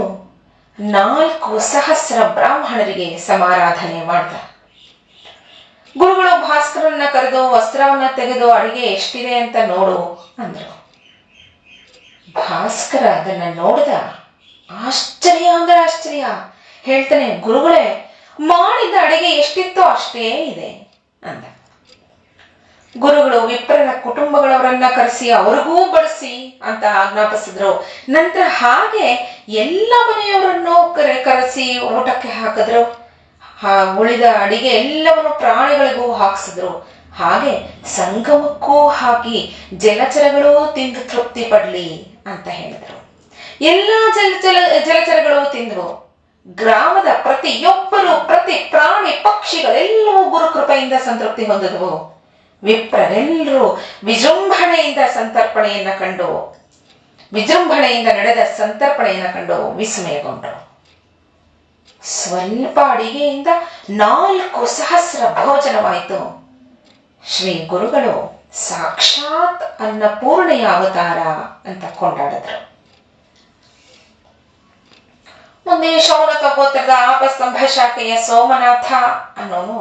4,000 ಬ್ರಾಹ್ಮಣರಿಗೆ ಸಮಾರಾಧನೆ ಮಾಡಿದ. ಗುರುಗಳು ಭಾಸ್ಕರನ್ನ ಕರೆದು ವಸ್ತ್ರವನ್ನ ತೆಗೆದು ಅಡಿಗೆ ಎಷ್ಟಿದೆ ಅಂತ ನೋಡು ಅಂದ್ರು. ಭಾಸ್ಕರ ಅದನ್ನ ನೋಡಿದ. ಆಶ್ಚರ್ಯ ಅಂದ್ರೆ ಆಶ್ಚರ್ಯ. ಹೇಳ್ತಾನೆ, ಗುರುಗಳೇ, ಮಾಡಿದ ಅಡಿಗೆ ಎಷ್ಟಿತ್ತೋ ಅಷ್ಟೇ ಇದೆ ಅಂದ. ಗುರುಗಳು ವಿಪ್ರರ ಕುಟುಂಬಗಳವರನ್ನ ಕರೆಸಿ ಅವ್ರಿಗೂ ಬಡಿಸಿ ಅಂತ ಆಜ್ಞಾಪಿಸಿದ್ರು. ನಂತರ ಹಾಗೆ ಎಲ್ಲ ಮನೆಯವರನ್ನು ಕರೆಸಿ ಊಟಕ್ಕೆ ಹಾಕಿದ್ರು. ಉಳಿದ ಅಡಿಗೆ ಎಲ್ಲವನ್ನು ಪ್ರಾಣಿಗಳಿಗೂ ಹಾಕಿಸಿದ್ರು. ಹಾಗೆ ಸಂಗಮಕ್ಕೂ ಹಾಕಿ ಜಲಚರಗಳು ತಿಂದು ತೃಪ್ತಿ ಪಡ್ಲಿ ಅಂತ ಹೇಳಿದ್ರು. ಎಲ್ಲ ಜಲಚರಗಳು ತಿಂದ್ರು. ಗ್ರಾಮದ ಪ್ರತಿಯೊಬ್ಬರು, ಪ್ರತಿ ಪ್ರಾಣಿ ಪಕ್ಷಿಗಳೆಲ್ಲವೂ ಗುರುಕೃಪೆಯಿಂದ ಸಂತೃಪ್ತಿ ಹೊಂದಿದವು. ವಿಪ್ರರೆಲ್ಲರೂ ವಿಜೃಂಭಣೆಯಿಂದ ನಡೆದ ಸಂತರ್ಪಣೆಯನ್ನ ಕಂಡು ವಿಸ್ಮಯಗೊಂಡರು. ಸ್ವಲ್ಪ ಅಡಿಗೆಯಿಂದ 4,000 ಭೋಜನವಾಯಿತು. ಶ್ರೀ ಗುರುಗಳು ಸಾಕ್ಷಾತ್ ಅನ್ನಪೂರ್ಣೆಯ ಅವತಾರ ಅಂತ ಕೊಂಡಾಡಿದ್ರು. ಮುಂದೆ ಶೌನಕ ಗೋತ್ರದ ಆಪಸ್ತಂಭ ಶಾಖೆಯ ಸೋಮನಾಥ ಅನ್ನೋನು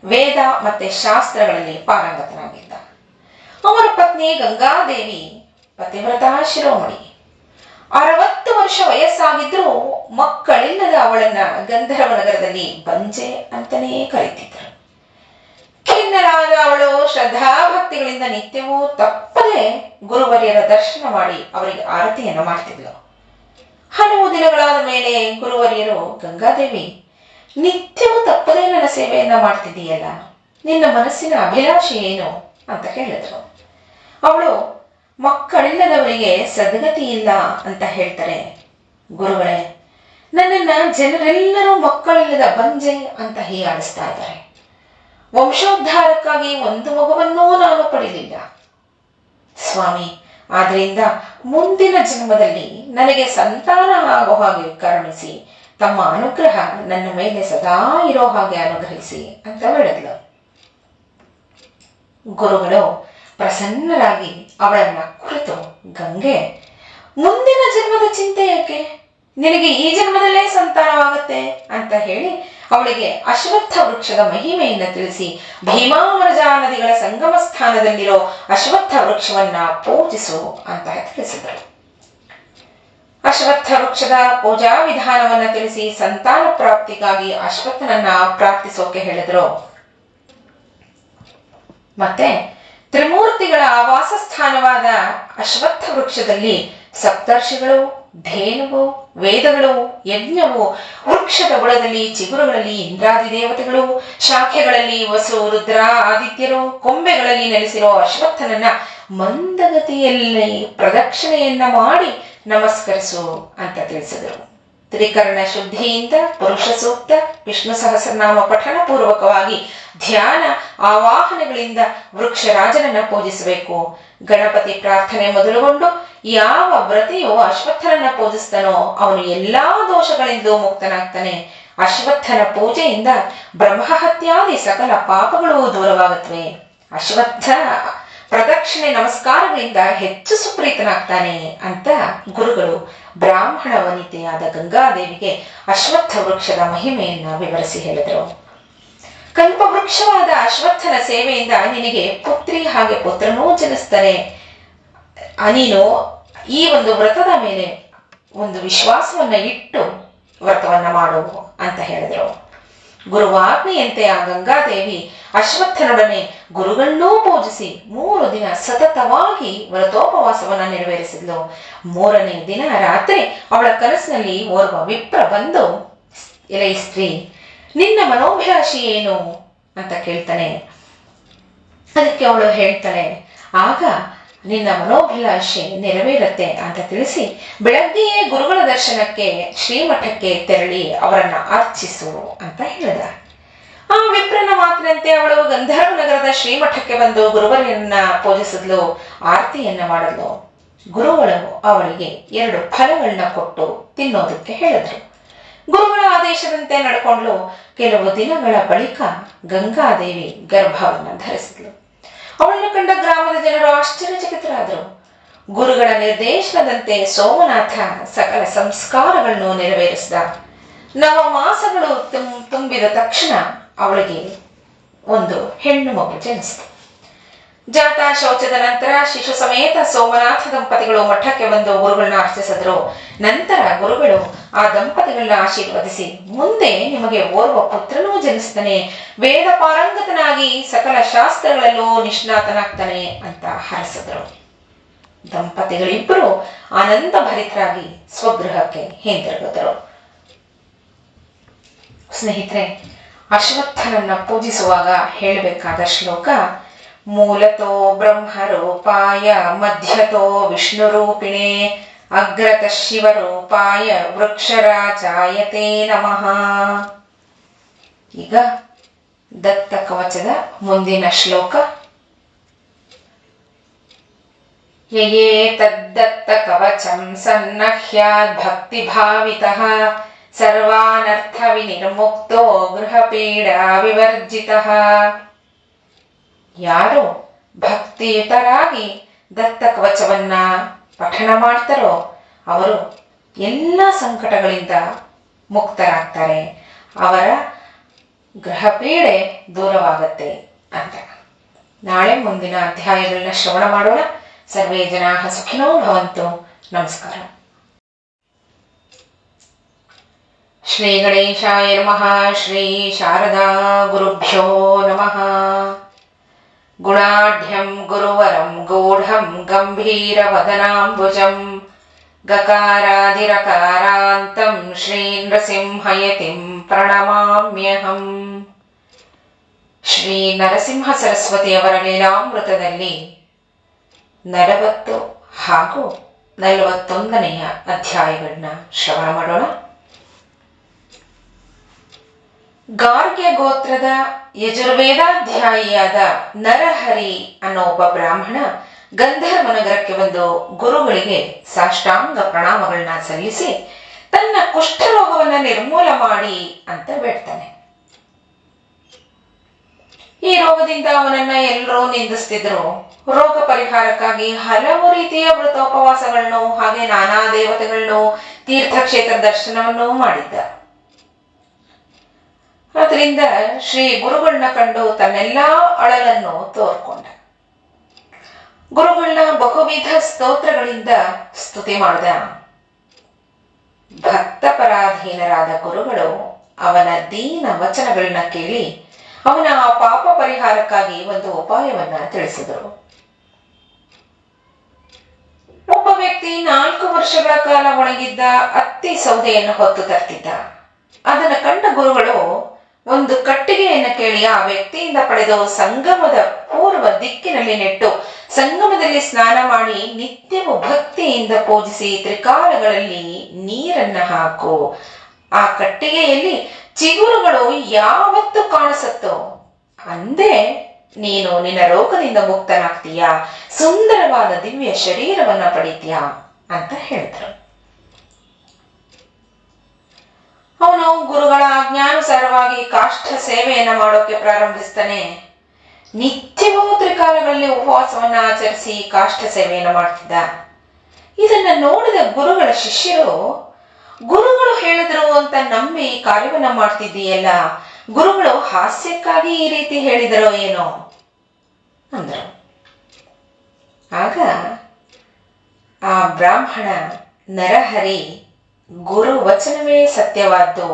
ವೇದ ಮತ್ತೆ ಶಾಸ್ತ್ರಗಳಲ್ಲಿ ಪಾರಂಗತನಾಗಿದ್ದ. ಅವರ ಪತ್ನಿ ಗಂಗಾದೇವಿ ಪತಿವ್ರತಾ ಶಿರೋಮಣಿ. 60 ವರ್ಷ ವಯಸ್ಸಾಗಿದ್ರೂ ಮಕ್ಕಳಿಲ್ಲದ ಅವಳನ್ನ ಗಂಧರ್ವ ನಗರದಲ್ಲಿ ಬಂಜೆ ಅಂತಾನೇ ಕರೀತಿದ್ರು. ಖಿನ್ನರಾದ ಅವಳು ಶ್ರದ್ಧಾಭಕ್ತಿಗಳಿಂದ ನಿತ್ಯವೂ ತಪ್ಪದೆ ಗುರುವರಿಯರ ದರ್ಶನ ಮಾಡಿ ಅವರಿಗೆ ಆರತಿಯನ್ನು ಮಾಡ್ತಿದ್ಲು. ಹಲವು ದಿನಗಳಾದ ಮೇಲೆ ಗುರುವರಿಯರು, ಗಂಗಾದೇವಿ, ನಿತ್ಯವೂ ತಪ್ಪದೇ ನನ್ನ ಸೇವೆಯನ್ನ ಮಾಡ್ತಿದ್ದೀಯಲ್ಲ, ನಿನ್ನ ಮನಸ್ಸಿನ ಅಭಿಲಾಷೆ ಏನು ಅಂತ ಹೇಳಿದ್ರು. ಅವಳು, ಮಕ್ಕಳಿಲ್ಲದವರಿಗೆ ಸದ್ಗತಿ ಇಲ್ಲ ಅಂತ ಹೇಳ್ತಾರೆ. ಗುರುಗಳೇ, ನನ್ನನ್ನ ಜನರೆಲ್ಲರೂ ಮಕ್ಕಳಿಲ್ಲದ ಬಂಜೆ ಅಂತ ಹೀಯಾಡಿಸ್ತಾ ಇದ್ದಾರೆ. ವಂಶೋದ್ಧಾರಕ್ಕಾಗಿ ಒಂದು ಮಗುವನ್ನೂ ನಾನು ಪಡೆಯಲಿಲ್ಲ ಸ್ವಾಮಿ. ಆದ್ರಿಂದ ಮುಂದಿನ ಜನ್ಮದಲ್ಲಿ ನನಗೆ ಸಂತಾನ ಆಗೋ ಹಾಗೆ ಕರುಣಿಸಿ, ತಮ್ಮ ಅನುಗ್ರಹ ನನ್ನ ಮೇಲೆ ಸದಾ ಇರೋ ಹಾಗೆ ಅನುಗ್ರಹಿಸಿ ಅಂತ ಹೇಳಿದ್ಲು. ಗುರುಗಳು ಪ್ರಸನ್ನರಾಗಿ ಅವಳನ್ನ ಕುರಿತು, ಗಂಗೆ, ಮುಂದಿನ ಜನ್ಮದ ಚಿಂತೆ ಯಾಕೆ, ನಿನಗೆ ಈ ಜನ್ಮದಲ್ಲೇ ಸಂತಾನವಾಗತ್ತೆ ಅಂತ ಹೇಳಿ ಅವಳಿಗೆ ಅಶ್ವತ್ಥ ವೃಕ್ಷದ ಮಹಿಮೆಯನ್ನು ತಿಳಿಸಿ ಭೀಮಾಮರಜಾ ನದಿಗಳ ಸಂಗಮ ಸ್ಥಾನದಲ್ಲಿರೋ ಅಶ್ವತ್ಥ ವೃಕ್ಷವನ್ನ ಪೂಜಿಸು ಅಂತ ತಿಳಿಸಿದರು. ಅಶ್ವತ್ಥ ವೃಕ್ಷದ ಪೂಜಾ ವಿಧಾನವನ್ನ ತಿಳಿಸಿ ಸಂತಾನ ಪ್ರಾಪ್ತಿಗಾಗಿ ಅಶ್ವತ್ಥನನ್ನ ಪ್ರಾರ್ಥಿಸೋಕೆ ಹೇಳಿದ್ರು. ಮತ್ತೆ ತ್ರಿಮೂರ್ತಿಗಳ ಆವಾಸ ಸ್ಥಾನವಾದ ಅಶ್ವತ್ಥ ವೃಕ್ಷದಲ್ಲಿ ಸಪ್ತರ್ಷಿಗಳು, ಧೇನುವು, ವೇದಗಳು, ಯಜ್ಞವು, ವೃಕ್ಷದ ಬುಡದಲ್ಲಿ ಚಿಗುರುಗಳಲ್ಲಿ ಇಂದ್ರಾದಿ ದೇವತೆಗಳು, ಶಾಖೆಗಳಲ್ಲಿ ವಸು, ರುದ್ರ, ಆದಿತ್ಯರು, ಕೊಂಬೆಗಳಲ್ಲಿ ನೆಲೆಸಿರೋ ಅಶ್ವತ್ಥನನ್ನ ಮಂದಗತಿಯಲ್ಲಿ ಪ್ರದಕ್ಷಿಣೆಯನ್ನ ಮಾಡಿ ನಮಸ್ಕರಿಸು ಅಂತ ತಿಳಿಸಿದರು. ತ್ರಿಕರಣ ಶುದ್ಧಿಯಿಂದ ಪುರುಷ ಸೂಕ್ತ, ವಿಷ್ಣು ಸಹಸ್ರನಾಮ ಪಠಣ ಪೂರ್ವಕವಾಗಿ ಧ್ಯಾನ ಆವಾಹನೆಗಳಿಂದ ವೃಕ್ಷರಾಜನನ್ನ ಪೂಜಿಸಬೇಕು. ಗಣಪತಿ ಪ್ರಾರ್ಥನೆ ಮೊದಲುಗೊಂಡು ಯಾವ ವ್ರತಿಯು ಅಶ್ವತ್ಥನನ್ನ ಪೂಜಿಸ್ತಾನೋ ಅವನು ಎಲ್ಲಾ ದೋಷಗಳಿಂದ ಮುಕ್ತನಾಗ್ತಾನೆ. ಅಶ್ವತ್ಥನ ಪೂಜೆಯಿಂದ ಬ್ರಹ್ಮಹತ್ಯಾದಿ ಸಕಲ ಪಾಪಗಳು ದೂರವಾಗುತ್ತವೆ. ಅಶ್ವತ್ಥ ಪ್ರದಕ್ಷಿಣೆ ನಮಸ್ಕಾರಗಳಿಂದ ಹೆಚ್ಚು ಸುಪ್ರೀತನಾಗ್ತಾನೆ ಅಂತ ಗುರುಗಳು ಬ್ರಾಹ್ಮಣ ವನಿತೆಯಾದ ಗಂಗಾದೇವಿಗೆ ಅಶ್ವತ್ಥ ವೃಕ್ಷದ ಮಹಿಮೆಯನ್ನ ವಿವರಿಸಿ ಹೇಳಿದರು. ಕಲ್ಪವೃಕ್ಷವಾದ ಅಶ್ವತ್ಥನ ಸೇವೆಯಿಂದ ನಿನಗೆ ಪುತ್ರಿ ಹಾಗೆ ಪುತ್ರನೂ ಜನಿಸ್ತಾನೆ. ನೀನು ಈ ಒಂದು ವ್ರತದ ಮೇಲೆ ಒಂದು ವಿಶ್ವಾಸವನ್ನ ಇಟ್ಟು ವ್ರತವನ್ನ ಮಾಡು ಅಂತ ಹೇಳಿದ್ರು. ಗುರುವಾಜ್ಞೆಯಂತೆ ಆ ಗಂಗಾದೇವಿ ಅಶ್ವತ್ಥನೊಡನೆ ಗುರುಗಳನ್ನೂ ಪೂಜಿಸಿ 3 ದಿನ ಸತತವಾಗಿ ವ್ರತೋಪವಾಸವನ್ನ ನೆರವೇರಿಸಿದ್ಲು. 3ನೇ ದಿನ ರಾತ್ರಿ ಅವಳ ಕನಸಿನಲ್ಲಿ ಓರ್ವ ವಿಪ್ರ ಬಂದು, ಎಲೈ ಸ್ತ್ರೀ, ನಿನ್ನ ಮನೋಭಿಲಾಷಿ ಏನು ಅಂತ ಕೇಳ್ತಾನೆ. ಅದಕ್ಕೆ ಅವಳು ಹೇಳ್ತಾಳೆ, ಆಗ ನಿನ್ನ ಮನೋಭಿಲಾಷೆ ನೆರವೇರುತ್ತೆ ಅಂತ ತಿಳಿಸಿ ಬೆಳಗ್ಗೆಯೇ ಗುರುಗಳ ದರ್ಶನಕ್ಕೆ ಶ್ರೀಮಠಕ್ಕೆ ತೆರಳಿ ಅವರನ್ನ ಅರ್ಚಿಸು ಅಂತ ಹೇಳಿದ. ಆ ವಿಪ್ರನ ಮಾತಿನಂತೆ ಅವಳು ಗಂಧರ್ವ ನಗರದ ಶ್ರೀಮಠಕ್ಕೆ ಬಂದು ಗುರುವರನ್ನ ಪೂಜಿಸಿದ್ಲು, ಆರತಿಯನ್ನ ಮಾಡಲು. ಗುರುಗಳು ಅವಳಿಗೆ 2 ಫಲಗಳನ್ನ ಕೊಟ್ಟು ತಿನ್ನೋದಕ್ಕೆ ಹೇಳಿದ್ರು. ಗುರುಗಳ ಆದೇಶದಂತೆ ನಡ್ಕೊಂಡ್ಲು. ಕೆಲವು ದಿನಗಳ ಬಳಿಕ ಗಂಗಾದೇವಿ ಗರ್ಭವನ್ನ ಧರಿಸಿದ್ಲು. ಅವಳನ್ನು ಕಂಡ ಗ್ರಾಮದ ಜನರು ಆಶ್ಚರ್ಯಚಕಿತರಾದರು. ಗುರುಗಳ ನಿರ್ದೇಶನದಂತೆ ಸೋಮನಾಥ ಸಕಲ ಸಂಸ್ಕಾರಗಳನ್ನು ನೆರವೇರಿಸಿದ. 9 ಮಾಸಗಳು ತುಂಬಿದ ತಕ್ಷಣ ಅವಳಿಗೆ ಒಂದು ಹೆಣ್ಣು ಮಗು ಜನಿಸಿತು. ಜಾತ ಶೌಚದ ನಂತರ ಶಿಶು ಸಮೇತ ಸೋಮನಾಥ ದಂಪತಿಗಳು ಮಠಕ್ಕೆ ಬಂದು ಗುರುಗಳನ್ನ ಅರ್ಚಿಸಿದ್ರು. ನಂತರ ಗುರುಗಳು ಆ ದಂಪತಿಗಳನ್ನ ಆಶೀರ್ವದಿಸಿ, ಮುಂದೆ ನಿಮಗೆ ಓರ್ವ ಪುತ್ರನೂ ಜನಿಸ್ತಾನೆ, ವೇದ ಪಾರಂಗತನಾಗಿ ಸಕಲ ಶಾಸ್ತ್ರಗಳಲ್ಲೂ ನಿಷ್ಣಾತನಾಗ್ತಾನೆ ಅಂತ ಹರಸಿದ್ರು. ದಂಪತಿಗಳಿಬ್ಬರು ಆನಂದ ಭರಿತರಾಗಿ ಸ್ವಗೃಹಕ್ಕೆ ಹಿಂದಿರುಗಿದರು. ಸ್ನೇಹಿತರೆ, ಅಶ್ವತ್ಥನನ್ನ ಪೂಜಿಸುವಾಗ ಹೇಳಬೇಕಾದ ಶ್ಲೋಕ, ಮೂಲತೋ ಬ್ರಹ್ಮರೂಪಾಯ ಮಧ್ಯತೋ ವಿಷ್ಣುರೂಪಿಣೆ ಅಗ್ರತ ಶಿವರೂಪಾಯ ವೃಕ್ಷರಾಜಾಯತೆ ನಮಃ. ಈಗ ದತ್ತ ಕವಚದ ಮುಂದಿನ ಶ್ಲೋಕ, ಯಯೇ ತದ್ದತ್ತ ಕವಚಂ ಸನ್ನಹ್ಯಾದ್ ಭಕ್ತಿ ಭಾವಿತಃ ಸರ್ವಾನರ್ಥ ವಿನಿರ್ಮುಕ್ತೋ ಗೃಹಪೀಡಾ ವಿವರ್ಜಿತಃ. ಯಾರು ಭಕ್ತಿಯುತರಾಗಿ ದತ್ತ ಕವಚವನ್ನ ಪಠಣ ಮಾಡ್ತಾರೋ ಅವರು ಎಲ್ಲ ಸಂಕಟಗಳಿಂದ ಮುಕ್ತರಾಗ್ತಾರೆ, ಅವರ ಗೃಹಪೀಡೆ ದೂರವಾಗತ್ತೆ ಅಂತ. ನಾಳೆ ಮುಂದಿನ ಅಧ್ಯಾಯಗಳನ್ನ ಶ್ರವಣ ಮಾಡೋಣ. ಸರ್ವೇ ಜನಾಃ ಸುಖಿನೋ ಭವಂತು. ನಮಸ್ಕಾರ. ಶ್ರೀ ಗಣೇಶಾಯ ನಮಃ. ಶ್ರೀ ಶಾರದಾ ಗುರುಭ್ಯೋ ನಮಃ. ಗುಣಾಢ್ಯಂ ಗುರುವರಂ ಗೂಢಂ ಗಂಭೀರವದನಾಂಬುಜಂ ಗಕಾರಾದಿರಕಾರಾಂತಂ ಶ್ರೀ ನೃಸಿಂಹಯತಿಂ ಪ್ರಣಮಾಮ್ಯಹಂ. ಶ್ರೀ ನರಸಿಂಹ ಸರಸ್ವತಿಯವರ ಲೀಲಾಮೃತದಲ್ಲಿ 40 ಹಾಗೂ 41ನೆಯ ಅಧ್ಯಾಯಗಳನ್ನ ಶ್ರವಣ ಮಾಡೋಣ. ಗಾರ್ಗ್ಯ ಗೋತ್ರದ ಯಜುರ್ವೇದಾಧ್ಯಾಯಿಯಾದ ನರಹರಿ ಅನ್ನೋ ಒಬ್ಬ ಬ್ರಾಹ್ಮಣ ಗಂಧರ್ವ ನಗರಕ್ಕೆ ಬಂದು ಗುರುಗಳಿಗೆ ಸಾಷ್ಟಾಂಗ ಪ್ರಣಾಮಗಳನ್ನ ಸಲ್ಲಿಸಿ ತನ್ನ ಕುಷ್ಠರೋಗವನ್ನ ನಿರ್ಮೂಲ ಮಾಡಿ ಅಂತ ಬೇಡ್ತಾನೆ. ಈ ರೋಗದಿಂದ ಅವನನ್ನ ಎಲ್ಲರೂ ನಿಂದಿಸ್ತಿದ್ರು. ರೋಗ ಪರಿಹಾರಕ್ಕಾಗಿ ಹಲವು ರೀತಿಯ ವ್ರತೋಪವಾಸಗಳನ್ನು ಹಾಗೆ ನಾನಾ ದೇವತೆಗಳನ್ನು ತೀರ್ಥಕ್ಷೇತ್ರ ದರ್ಶನವನ್ನು ಮಾಡಿದ್ದ. ಅದರಿಂದ ಶ್ರೀ ಗುರುಗಳನ್ನ ಕಂಡು ತನ್ನೆಲ್ಲಾ ಅಳಲನ್ನು ತೋರ್ಕೊಂಡ. ಗುರುಗಳನ್ನ ಬಹುವಿಧ ಸ್ತೋತ್ರಗಳಿಂದ ಸ್ತುತಿ ಮಾಡಿದ. ಭಕ್ತಪರಾಧೀನರಾದ ಗುರುಗಳು ಅವನ ದೀನ ವಚನಗಳನ್ನ ಕೇಳಿ ಅವನ ಆ ಪಾಪ ಪರಿಹಾರಕ್ಕಾಗಿ ಒಂದು ಉಪಾಯವನ್ನ ತಿಳಿಸಿದರು. ಒಬ್ಬ ವ್ಯಕ್ತಿ 4 ವರ್ಷಗಳ ಕಾಲ ಒಣಗಿದ್ದ ಅತ್ತಿ ಸೌದೆಯನ್ನು ಹೊತ್ತು ತರ್ತಿದ್ದ. ಅದನ್ನು ಕಂಡ ಗುರುಗಳು ಒಂದು ಕಟ್ಟಿಗೆಯನ್ನು ಕೇಳಿ ಆ ವ್ಯಕ್ತಿಯಿಂದ ಪಡೆದು ಸಂಗಮದ ಪೂರ್ವ ದಿಕ್ಕಿನಲ್ಲಿ ನೆಟ್ಟು ಸಂಗಮದಲ್ಲಿ ಸ್ನಾನ ಮಾಡಿ ನಿತ್ಯವೂ ಭಕ್ತಿಯಿಂದ ಪೂಜಿಸಿ ತ್ರಿಕಾಲಗಳಲ್ಲಿ ನೀರನ್ನ ಹಾಕು. ಆ ಕಟ್ಟಿಗೆಯಲ್ಲಿ ಚಿಗುರುಗಳು ಯಾವತ್ತು ಕಾಣಿಸುತ್ತೋ ಅಂದೇ ನೀನು ನಿನ್ನ ರೋಗದಿಂದ ಮುಕ್ತನಾಗ್ತೀಯಾ, ಸುಂದರವಾದ ದಿವ್ಯ ಶರೀರವನ್ನ ಪಡಿತೀಯಾ ಅಂತ ಹೇಳಿದ್ರು. ಅವನು ಗುರುಗಳ ಆಜ್ಞಾನುಸಾರವಾಗಿ ಕಾಷ್ಠ ಸೇವೆಯನ್ನ ಮಾಡೋಕೆ ಪ್ರಾರಂಭಿಸ್ತಾನೆ. ನಿತ್ಯವೂ ತ್ರಿಕಾಲಗಳಲ್ಲಿ ಉಪವಾಸವನ್ನ ಆಚರಿಸಿ ಕಾಷ್ಠ ಸೇವೆಯನ್ನು ಮಾಡ್ತಿದ್ದ. ಇದನ್ನ ನೋಡಿದ ಗುರುಗಳ ಶಿಷ್ಯರು, ಗುರುಗಳು ಹೇಳಿದ್ರು ಅಂತ ನಂಬಿ ಕಾರ್ಯವನ್ನ ಮಾಡ್ತಿದ್ದೀಯಲ್ಲ, ಗುರುಗಳು ಹಾಸ್ಯಕ್ಕಾಗಿ ಈ ರೀತಿ ಹೇಳಿದರೋ ಏನೋ ಅಂದರು. ಆಗ ಆ ಬ್ರಾಹ್ಮಣ ನರಹರಿ ಗುರು ವಚನವೇ ಸತ್ಯವಾದ್ದು,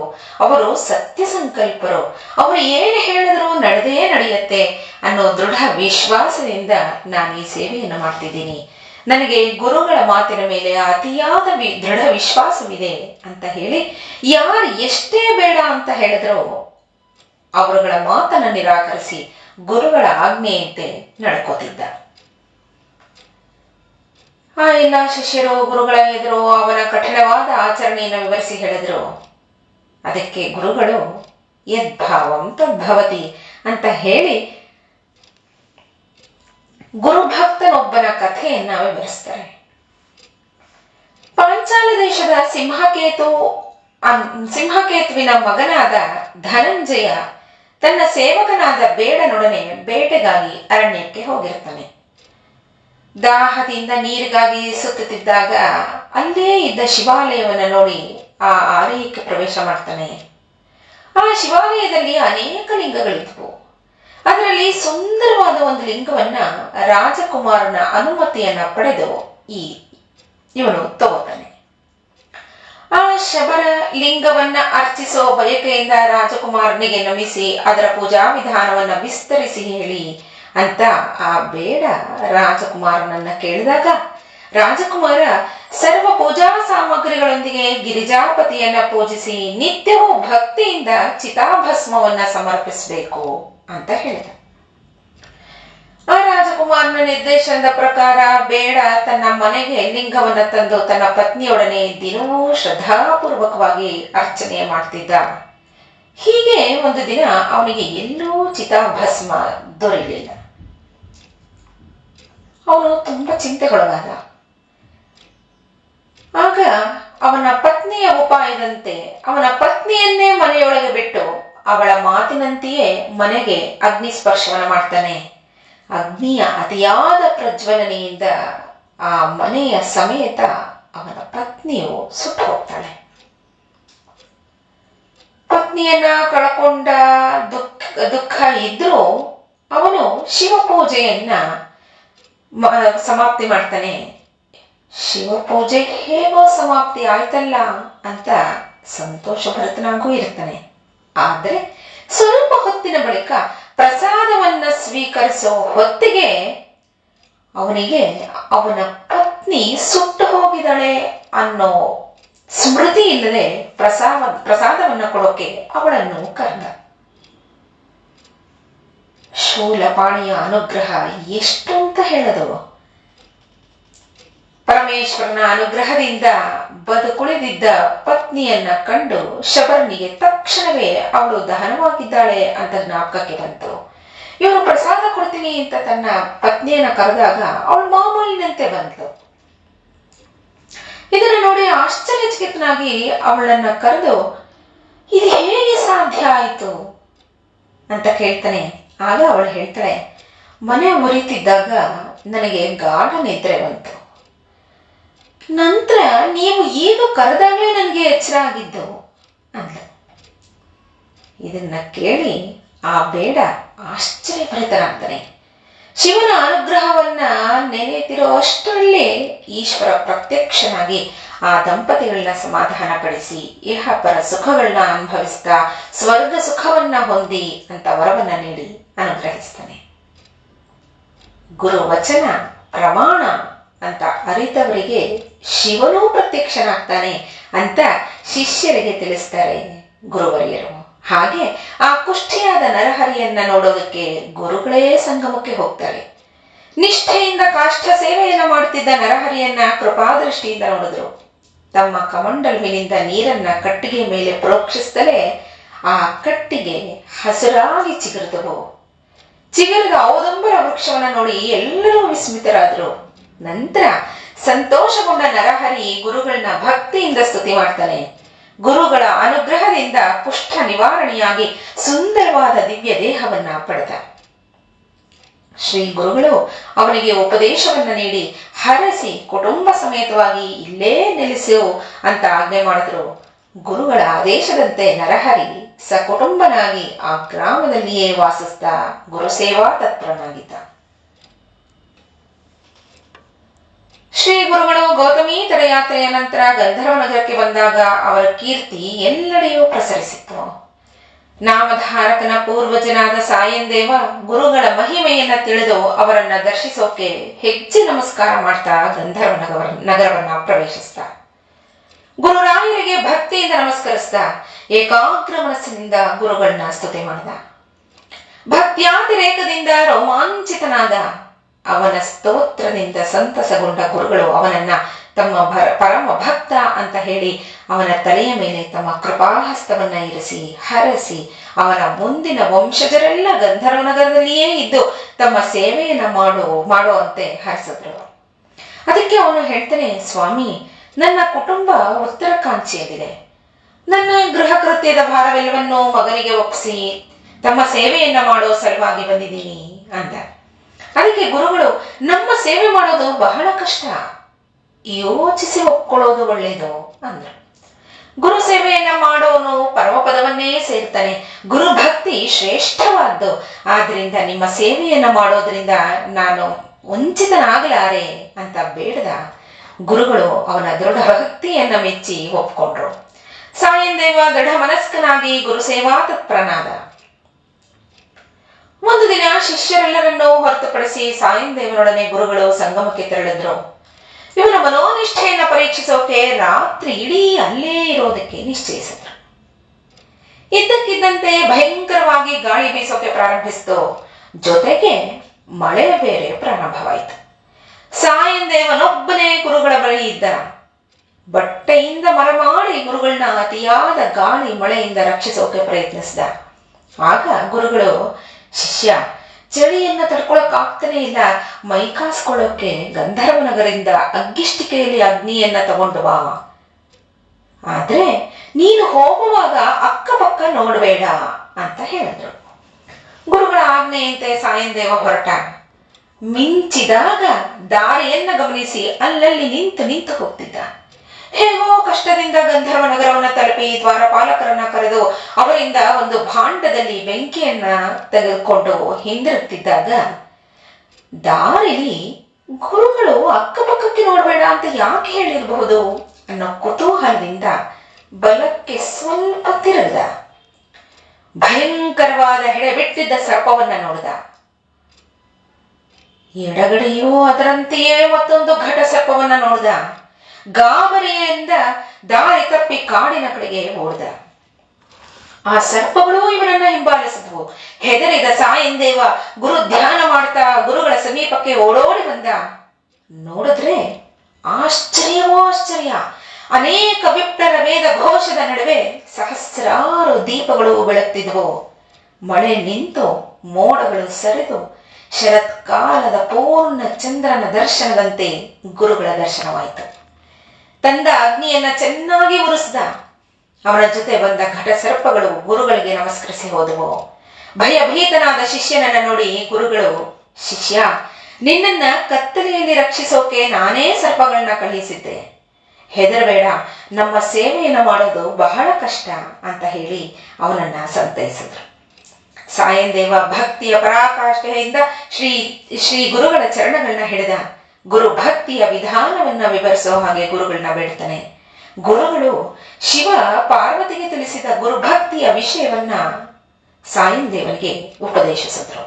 ಅವರು ಸತ್ಯ ಸಂಕಲ್ಪರು, ಅವರು ಏನು ಹೇಳಿದ್ರು ನಡೆದೇ ನಡೆಯುತ್ತೆ ಅನ್ನೋ ದೃಢ ವಿಶ್ವಾಸದಿಂದ ನಾನು ಈ ಸೇವೆಯನ್ನು ಮಾಡ್ತಿದ್ದೀನಿ. ನನಗೆ ಗುರುಗಳ ಮಾತಿನ ಮೇಲೆ ಅತಿಯಾದ ದೃಢ ವಿಶ್ವಾಸವಿದೆ ಅಂತ ಹೇಳಿ ಯಾರು ಎಷ್ಟೇ ಬೇಡ ಅಂತ ಹೇಳಿದ್ರು ಅವರುಗಳ ಮಾತನ್ನು ನಿರಾಕರಿಸಿ ಗುರುಗಳ ಆಜ್ಞೆಯಂತೆ ನಡ್ಕೋತಿದ್ದ. ಆ ಎಲ್ಲ ಶಿಷ್ಯರು ಗುರುಗಳ ಎದುರು ಅವನ ಕಠಿಣವಾದ ಆಚರಣೆಯನ್ನು ವಿವರಿಸಿ ಹೇಳಿದ್ರು. ಅದಕ್ಕೆ ಗುರುಗಳು ಯದ್ಭಾವಂ ತದ್ಭವತಿ ಅಂತ ಹೇಳಿ ಗುರುಭಕ್ತನೊಬ್ಬನ ಕಥೆಯನ್ನ ವಿವರಿಸ್ತಾರೆ. ಪಾಂಚಾಲ ದೇಶದ ಸಿಂಹಕೇತುವಿನ ಮಗನಾದ ಧನಂಜಯ ತನ್ನ ಸೇವಕನಾದ ಬೇಡನೊಡನೆ ಬೇಟೆಗಾಗಿ ಅರಣ್ಯಕ್ಕೆ ಹೋಗಿರ್ತಾನೆ. ದಾಹದಿಂದ ನೀರಿಗಾಗಿ ಸುತ್ತುತ್ತಿದ್ದಾಗ ಅಲ್ಲೇ ಇದ್ದ ಶಿವಾಲಯವನ್ನು ನೋಡಿ ಆ ಆಲಯಕ್ಕೆ ಪ್ರವೇಶ ಮಾಡ್ತಾನೆ. ಆ ಶಿವಾಲಯದಲ್ಲಿ ಅನೇಕ ಲಿಂಗಗಳಿದ್ವು. ಅದರಲ್ಲಿ ಸುಂದರವಾದ ಒಂದು ಲಿಂಗವನ್ನ ರಾಜಕುಮಾರನ ಅನುಮತಿಯನ್ನ ಪಡೆದು ಇವನು ತಗೋತಾನೆ. ಆ ಶಬರ ಲಿಂಗವನ್ನ ಅರ್ಚಿಸೋ ಬಯಕೆಯಿಂದ ರಾಜಕುಮಾರನಿಗೆ ನಮಿಸಿ ಅದರ ಪೂಜಾ ವಿಧಾನವನ್ನ ವಿಸ್ತರಿಸಿ ಹೇಳಿ ಅಂತ ಆ ಬೇಡ ರಾಜಕುಮಾರನನ್ನ ಕೇಳಿದಾಗ ರಾಜಕುಮಾರ ಸರ್ವ ಪೂಜಾ ಸಾಮಗ್ರಿಗಳೊಂದಿಗೆ ಗಿರಿಜಾಪತಿಯನ್ನ ಪೂಜಿಸಿ ನಿತ್ಯವೂ ಭಕ್ತಿಯಿಂದ ಚಿತಾಭಸ್ಮವನ್ನ ಸಮರ್ಪಿಸಬೇಕು ಅಂತ ಹೇಳಿದ. ಆ ರಾಜಕುಮಾರನ ನಿರ್ದೇಶನದ ಪ್ರಕಾರ ಬೇಡ ತನ್ನ ಮನೆಗೆ ಲಿಂಗವನ್ನ ತಂದು ತನ್ನ ಪತ್ನಿಯೊಡನೆ ದಿನವೂ ಶ್ರದ್ಧಾಪೂರ್ವಕವಾಗಿ ಅರ್ಚನೆ ಮಾಡ್ತಿದ್ದ. ಹೀಗೆ ಒಂದು ದಿನ ಅವನಿಗೆ ಎಲ್ಲೂ ಚಿತಾಭಸ್ಮ ದೊರೆಯಲಿಲ್ಲ. ಅವನು ತುಂಬಾ ಚಿಂತೆಗೊಳಗಾದ. ಆಗ ಅವನ ಪತ್ನಿಯ ಉಪಾಯದಂತೆ ಅವನ ಪತ್ನಿಯನ್ನೇ ಮನೆಯೊಳಗೆ ಬಿಟ್ಟು ಅವಳ ಮಾತಿನಂತೆಯೇ ಮನೆಗೆ ಅಗ್ನಿ ಸ್ಪರ್ಶವನ್ನ ಮಾಡ್ತಾನೆ. ಅಗ್ನಿಯ ಅತಿಯಾದ ಪ್ರಜ್ವಲನೆಯಿಂದ ಆ ಮನೆಯ ಸಮೇತ ಅವನ ಪತ್ನಿಯು ಸುಟ್ಟು ಹೋಗ್ತಾಳೆ. ಪತ್ನಿಯನ್ನ ಕಳ್ಕೊಂಡ ದುಃಖ ಇದ್ರೂ ಅವನು ಶಿವಪೂಜೆಯನ್ನ ಸಮಾಪ್ತಿ ಮಾಡ್ತಾನೆ. ಶಿವಪೂಜೆ ಹೇಗೋ ಸಮಾಪ್ತಿ ಆಯ್ತಲ್ಲ ಅಂತ ಸಂತೋಷಭರಿತನಾಗೂ ಇರ್ತಾನೆ. ಆದ್ರೆ ಸ್ವಲ್ಪ ಹೊತ್ತಿನ ಬಳಿಕ ಪ್ರಸಾದವನ್ನ ಸ್ವೀಕರಿಸೋ ಹೊತ್ತಿಗೆ ಅವನಿಗೆ ಅವನ ಪತ್ನಿ ಸುಟ್ಟು ಹೋಗಿದ್ದಾಳೆ ಅನ್ನೋ ಸ್ಮೃತಿ ಇಲ್ಲದೆ ಪ್ರಸಾದವನ್ನ ಕೊಡೋಕೆ ಅವಳನ್ನು ಕರೆದ. ಶೂಲಪಾಣಿಯ ಅನುಗ್ರಹ ಎಷ್ಟು ಅಂತ ಹೇಳದು. ಪರಮೇಶ್ವರನ ಅನುಗ್ರಹದಿಂದ ಬದುಕುಳಿದಿದ್ದ ಪತ್ನಿಯನ್ನ ಕಂಡು ಶಬರನಿಗೆ ತಕ್ಷಣವೇ ಅವಳು ದಹನವಾಗಿದ್ದಾಳೆ ಅಂತ ಜ್ಞಾಪಕಕ್ಕೆ ಬಂತು. ಇವನು ಪ್ರಸಾದ ಕೊಡ್ತೀನಿ ಅಂತ ತನ್ನ ಪತ್ನಿಯನ್ನ ಕರೆದಾಗ ಅವಳು ಮಾಮೂಲಿನಂತೆ ಬಂದ್ಲು. ಇದನ್ನು ನೋಡಿ ಆಶ್ಚರ್ಯಚಕಿತನಾಗಿ ಅವಳನ್ನ ಕರೆದು ಇದು ಹೇಗೆ ಸಾಧ್ಯ ಆಯಿತು ಅಂತ ಕೇಳ್ತಾನೆ. ಆಗ ಅವಳು ಹೇಳ್ತಾಳೆ, ಮನೆ ಉರಿತಿದ್ದಾಗ ನನಗೆ ಗಾಢ ನಿದ್ರೆ ಬಂತು. ನಂತರ ನೀವು ಈಗ ಕರೆದಾಗಲೇ ನನಗೆ ಎಚ್ಚರ ಆಗಿದ್ದು ಅಂದ. ಇದನ್ನ ಕೇಳಿ ಆ ಬೇಡ ಆಶ್ಚರ್ಯಭರಿತನಾಗ್ತಾನೆ. ಶಿವನ ಅನುಗ್ರಹವನ್ನ ನೆನೆತಿರೋ ಅಷ್ಟರಲ್ಲೇ ಈಶ್ವರ ಪ್ರತ್ಯಕ್ಷನಾಗಿ ಆ ದಂಪತಿಗಳನ್ನ ಸಮಾಧಾನ ಪಡಿಸಿ ಇಹಪರ ಸುಖಗಳನ್ನ ಅನುಭವಿಸ್ತಾ ಸ್ವರ್ಗ ಸುಖವನ್ನ ಹೊಂದಿ ಅಂತ ವರವನ್ನ ನೀಡಿ ಅನುಗ್ರಹಿಸ್ತಾನೆ. ಗುರು ವಚನ ಪ್ರಮಾಣ ಅಂತ ಅರಿತವರಿಗೆ ಶಿವನೂ ಪ್ರತ್ಯಕ್ಷನಾಗ್ತಾನೆ ಅಂತ ಶಿಷ್ಯರಿಗೆ ತಿಳಿಸ್ತಾರೆ ಗುರುವರಿಯರು. ಹಾಗೆ ಆ ಕುಷ್ಠಿಯಾದ ನರಹರಿಯನ್ನ ನೋಡೋದಕ್ಕೆ ಗುರುಗಳೇ ಸಂಗಮಕ್ಕೆ ಹೋಗ್ತಾರೆ. ನಿಷ್ಠೆಯಿಂದ ಕಾಷ್ಠ ಸೇವೆಯನ್ನ ಮಾಡುತ್ತಿದ್ದ ನರಹರಿಯನ್ನ ಕೃಪಾದೃಷ್ಟಿಯಿಂದ ನೋಡಿದ್ರು. ತಮ್ಮ ಕಮಂಡಲುವಿನಿಂದ ನೀರನ್ನ ಕಟ್ಟಿಗೆ ಮೇಲೆ ಪ್ರೋಕ್ಷಿಸದಲೇ ಆ ಕಟ್ಟಿಗೆ ಹಸುರಾಗಿ ಚಿಗುರಿದವು. ಚಿಗುರಿದ ಔದಂಬರ ವೃಕ್ಷವನ್ನ ನೋಡಿ ಎಲ್ಲರೂ ವಿಸ್ಮಿತರಾದರು. ನಂತರ ಸಂತೋಷಗೊಂಡ ನರಹರಿ ಗುರುಗಳನ್ನ ಭಕ್ತಿಯಿಂದ ಸ್ತುತಿ ಮಾಡ್ತಾನೆ. ಗುರುಗಳ ಅನುಗ್ರಹದಿಂದ ಕುಷ್ಠ ನಿವಾರಣೆಯಾಗಿ ಸುಂದರವಾದ ದಿವ್ಯ ದೇಹವನ್ನ ಪಡೆದ. ಶ್ರೀ ಗುರುಗಳು ಅವನಿಗೆ ಉಪದೇಶವನ್ನ ನೀಡಿ ಹರಸಿ ಕುಟುಂಬ ಸಮೇತವಾಗಿ ಇಲ್ಲೇ ನೆಲೆಸು ಅಂತ ಆಜ್ಞೆ ಮಾಡಿದ್ರು. ಗುರುಗಳ ಆದೇಶದಂತೆ ನರಹರಿ ಸಕುಟುಂಬನಾಗಿ ಆ ಗ್ರಾಮದಲ್ಲಿಯೇ ವಾಸಿಸ್ತಾ ಗುರುಸೇವಾ ತತ್ಪರನಾಗಿದ್ದ. ಶ್ರೀ ಗುರುಗಳು ಗೌತಮಿ ತಡಯಾತ್ರೆಯ ನಂತರ ಗಂಧರ್ವ ನಗರಕ್ಕೆ ಬಂದಾಗ ಅವರ ಕೀರ್ತಿ ಎಲ್ಲೆಡೆಯೂ ಪ್ರಸರಿಸಿತ್ತು. ನಾಮಧಾರಕನ ಪೂರ್ವಜನಾದ ಸಾಯಂದೇವ ಗುರುಗಳ ಮಹಿಮೆಯನ್ನ ತಿಳಿದು ಅವರನ್ನ ದರ್ಶಿಸೋಕೆ ಹೆಜ್ಜೆ ನಮಸ್ಕಾರ ಮಾಡ್ತಾ ಗಂಧರ್ವ ನಗರವನ್ನ ಪ್ರವೇಶಿಸ್ತ. ಗುರುರಾಯರಿಗೆ ಭಕ್ತಿಯಿಂದ ನಮಸ್ಕರಿಸ್ದ ಏಕಾಗ್ರ ಮನಸ್ಸಿನಿಂದ ಗುರುಗಳನ್ನ ಸ್ತುತಿ ಮಾಡಿದ. ಭಕ್ತ್ಯಾತಿರೇಕದಿಂದ ರೋಮಾಂಚಿತನಾದ ಅವನ ಸ್ತೋತ್ರದಿಂದ ಸಂತಸಗೊಂಡ ಗುರುಗಳು ಅವನನ್ನ ತಮ್ಮ ಪರಮ ಭಕ್ತ ಅಂತ ಹೇಳಿ ಅವನ ತಲೆಯ ಮೇಲೆ ತಮ್ಮ ಕೃಪಾಹಸ್ತವನ್ನ ಇರಿಸಿ ಹರಸಿ ಅವನ ಮುಂದಿನ ವಂಶಜರೆಲ್ಲ ಗಂಧರ್ವ ನಗರದಲ್ಲಿಯೇ ಇದ್ದು ತಮ್ಮ ಸೇವೆಯನ್ನ ಮಾಡುವಂತೆ ಹರಿಸಿದ್ರು. ಅದಕ್ಕೆ ಅವನು ಹೇಳ್ತಾನೆ, ಸ್ವಾಮಿ, ನನ್ನ ಕುಟುಂಬ ಉತ್ತರ ಕಾಂಚಿಯಲ್ಲಿದೆ. ನನ್ನ ಗೃಹ ಕೃತ್ಯದ ಭಾರವೆಲ್ಲವನ್ನೂ ಮಗನಿಗೆ ಒಪ್ಪಿಸಿ ತಮ್ಮ ಸೇವೆಯನ್ನ ಮಾಡೋ ಸಲುವಾಗಿ ಬಂದಿದ್ದೀನಿ ಅಂದ. ಅದಕ್ಕೆ ಗುರುಗಳು, ನಮ್ಮ ಸೇವೆ ಮಾಡೋದು ಬಹಳ ಕಷ್ಟ, ಯೋಚಿಸಿ ಒಪ್ಕೊಳ್ಳೋದು ಒಳ್ಳೇದು ಅಂದ್ರು. ಗುರು ಸೇವೆಯನ್ನ ಮಾಡೋನು ಪರಮಪದವನ್ನೇ ಸೇರ್ತಾನೆ. ಗುರು ಭಕ್ತಿ ಶ್ರೇಷ್ಠವಾದ್ದು. ಆದ್ರಿಂದ ನಿಮ್ಮ ಸೇವೆಯನ್ನ ಮಾಡೋದ್ರಿಂದ ನಾನು ವಂಚಿತನಾಗಲಾರೆ ಅಂತ ಬೇಡದ. ಗುರುಗಳು ಅವನ ದೃಢ ಭಕ್ತಿಯನ್ನ ಮೆಚ್ಚಿ ಒಪ್ಕೊಂಡ್ರು. ಸಾಯಂದೇವ ದೃಢ ಮನಸ್ಕನಾಗಿ ಗುರುಸೇವಾ ತತ್ಪರನಾದ. ಒಂದು ದಿನ ಶಿಷ್ಯರೆಲ್ಲರನ್ನೂ ಹೊರತುಪಡಿಸಿ ಸಾಯಂದೇವನೊಡನೆ ಗುರುಗಳು ಸಂಗಮಕ್ಕೆ ತೆರಳಿದ್ರು. ಇವನ ಮನೋನಿಷ್ಠೆಯನ್ನ ಪರೀಕ್ಷಿಸೋಕೆ ರಾತ್ರಿ ಇಡೀ ಅಲ್ಲೇ ಇರೋದಕ್ಕೆ ನಿಶ್ಚಯಿಸಿದ್ರು. ಇದ್ದಕ್ಕಿದ್ದಂತೆ ಭಯಂಕರವಾಗಿ ಗಾಳಿ ಬೀಸೋಕೆ ಪ್ರಾರಂಭಿಸಿತು. ಜೊತೆಗೆ ಮಳೆ ಬೇರೆ ಪ್ರಾರಂಭವಾಯಿತು. ಸಾಯಂದೇವನೊಬ್ಬನೇ ಗುರುಗಳ ಬಳಿ ಇದ್ದ. ಬಟ್ಟೆಯಿಂದ ಮರಮಾಡಿ ಗುರುಗಳನ್ನ ಅತಿಯಾದ ಗಾಳಿ ಮಳೆಯಿಂದ ರಕ್ಷಿಸೋಕೆ ಪ್ರಯತ್ನಿಸಿದ. ಆಗ ಗುರುಗಳು, ಶಿಷ್ಯ, ಚಳಿಯನ್ನ ತಡ್ಕೊಳಕ್ ಆಗ್ತಾನೆ ಇಲ್ಲ, ಮೈ ಕಾಸ್ಕೊಳ್ಳೋಕೆ ಗಂಧರ್ವ ನಗರದಿಂದ ಅಗ್ಗಿಷ್ಟಿಕೆಯಲ್ಲಿ ಅಗ್ನಿಯನ್ನ ತಗೊಂಡು ಬಾ. ಆದ್ರೆ ನೀನು ಹೋಗುವಾಗ ಅಕ್ಕಪಕ್ಕ ನೋಡಬೇಡ ಅಂತ ಹೇಳಿದ್ರು. ಗುರುಗಳ ಆಜ್ಞೆಯಂತೆ ಸಾಯಂದೇವ ಹೊರಟ. ಮಿಂಚಿದಾಗ ದಾರಿಯನ್ನ ಗಮನಿಸಿ ಅಲ್ಲಲ್ಲಿ ನಿಂತು ಹೋಗ್ತಿದ್ದ. ಹೇಗೋ ಕಷ್ಟದಿಂದ ಗಂಧರ್ವ ನಗರವನ್ನ ತಲುಪಿ ದ್ವಾರಪಾಲಕರನ್ನ ಕರೆದು ಅವರಿಂದ ಒಂದು ಭಾಂಡದಲ್ಲಿ ಬೆಂಕಿಯನ್ನ ತೆಗೆದುಕೊಂಡು ಹಿಂದಿರುಗ್ತಿದ್ದಾಗ ದಾರಿಲಿ ಗುರುಗಳು ಅಕ್ಕಪಕ್ಕಕ್ಕೆ ನೋಡಬೇಡ ಅಂತ ಯಾಕೆ ಹೇಳಿರಬಹುದು ಅನ್ನೋ ಕುತೂಹಲದಿಂದ ಬಲಕ್ಕೆ ಸ್ವಲ್ಪ ತಿರುಗಿದ. ಭಯಂಕರವಾದ ಹೆಡೆ ಬಿಟ್ಟಿದ್ದ ಸರ್ಪವನ್ನ ನೋಡಿದ. ಎಡಗಡೆಯೂ ಅದರಂತೆಯೇ ಮತ್ತೊಂದು ಘಟ ಸರ್ಪವನ್ನ ನೋಡಿದ. ಗಾಬರಿಯಿಂದ ದಾರಿ ತಪ್ಪಿ ಕಾಡಿನ ಕಡೆಗೆ ಓಡಿದ. ಆ ಸರ್ಪಗಳು ಇವನನ್ನ ಹಿಂಬಾಲಿಸಿದ್ವು. ಹೆದರಿದ ಸಾಯಂದೇವ ಗುರು ಧ್ಯಾನ ಮಾಡ್ತಾ ಗುರುಗಳ ಸಮೀಪಕ್ಕೆ ಓಡೋಡಿ ಬಂದ. ನೋಡಿದ್ರೆ ಆಶ್ಚರ್ಯವೋ ಆಶ್ಚರ್ಯ. ಅನೇಕ ವಿಪ್ಲರ ವೇದ ಘೋಷದ ನಡುವೆ ಸಹಸ್ರಾರು ದೀಪಗಳು ಬೆಳಗ್ತಿದ್ವು. ಮಳೆ ನಿಂತು ಮೋಡಗಳು ಸರಿದು ಶರತ್ಕಾಲದ ಪೂರ್ಣ ಚಂದ್ರನ ದರ್ಶನದಂತೆ ಗುರುಗಳ ದರ್ಶನವಾಯಿತು. ತಂದ ಅಗ್ನಿಯನ್ನ ಚೆನ್ನಾಗಿ ಉರಿಸಿದ. ಅವನ ಜೊತೆ ಬಂದ ಘಟ ಸರ್ಪಗಳು ಗುರುಗಳಿಗೆ ನಮಸ್ಕರಿಸಿ ಹೋದವು. ಭಯಭೀತನಾದ ಶಿಷ್ಯನನ್ನ ನೋಡಿ ಗುರುಗಳು, ಶಿಷ್ಯ, ನಿನ್ನನ್ನ ಕತ್ತಲೆಯಲ್ಲಿ ರಕ್ಷಿಸೋಕೆ ನಾನೇ ಸರ್ಪಗಳನ್ನ ಕಳುಹಿಸಿದ್ದೆ, ಹೆದರಬೇಡ, ನಮ್ಮ ಸೇವೆಯನ್ನು ಮಾಡೋದು ಬಹಳ ಕಷ್ಟ ಅಂತ ಹೇಳಿ ಅವನನ್ನ ಸಂತೈಸಿದ್ರು. ಸಾಯಂದೇವ ಭಕ್ತಿಯ ಪರಾಕಾಷ್ಠೆಯಿಂದ ಶ್ರೀ ಗುರುಗಳ ಚರಣಗಳನ್ನ ಹಿಡಿದ. ಗುರು ಭಕ್ತಿಯ ವಿಧಾನವನ್ನ ವಿವರಿಸೋ ಹಾಗೆ ಗುರುಗಳನ್ನ ಬೇಡ್ತಾನೆ. ಗುರುಗಳು ಶಿವ ಪಾರ್ವತಿಗೆ ತಿಳಿಸಿದ ಗುರು ಭಕ್ತಿಯ ವಿಷಯವನ್ನ ಸಾಯಂದೇವನಿಗೆ ಉಪದೇಶಿಸಿದ್ರು.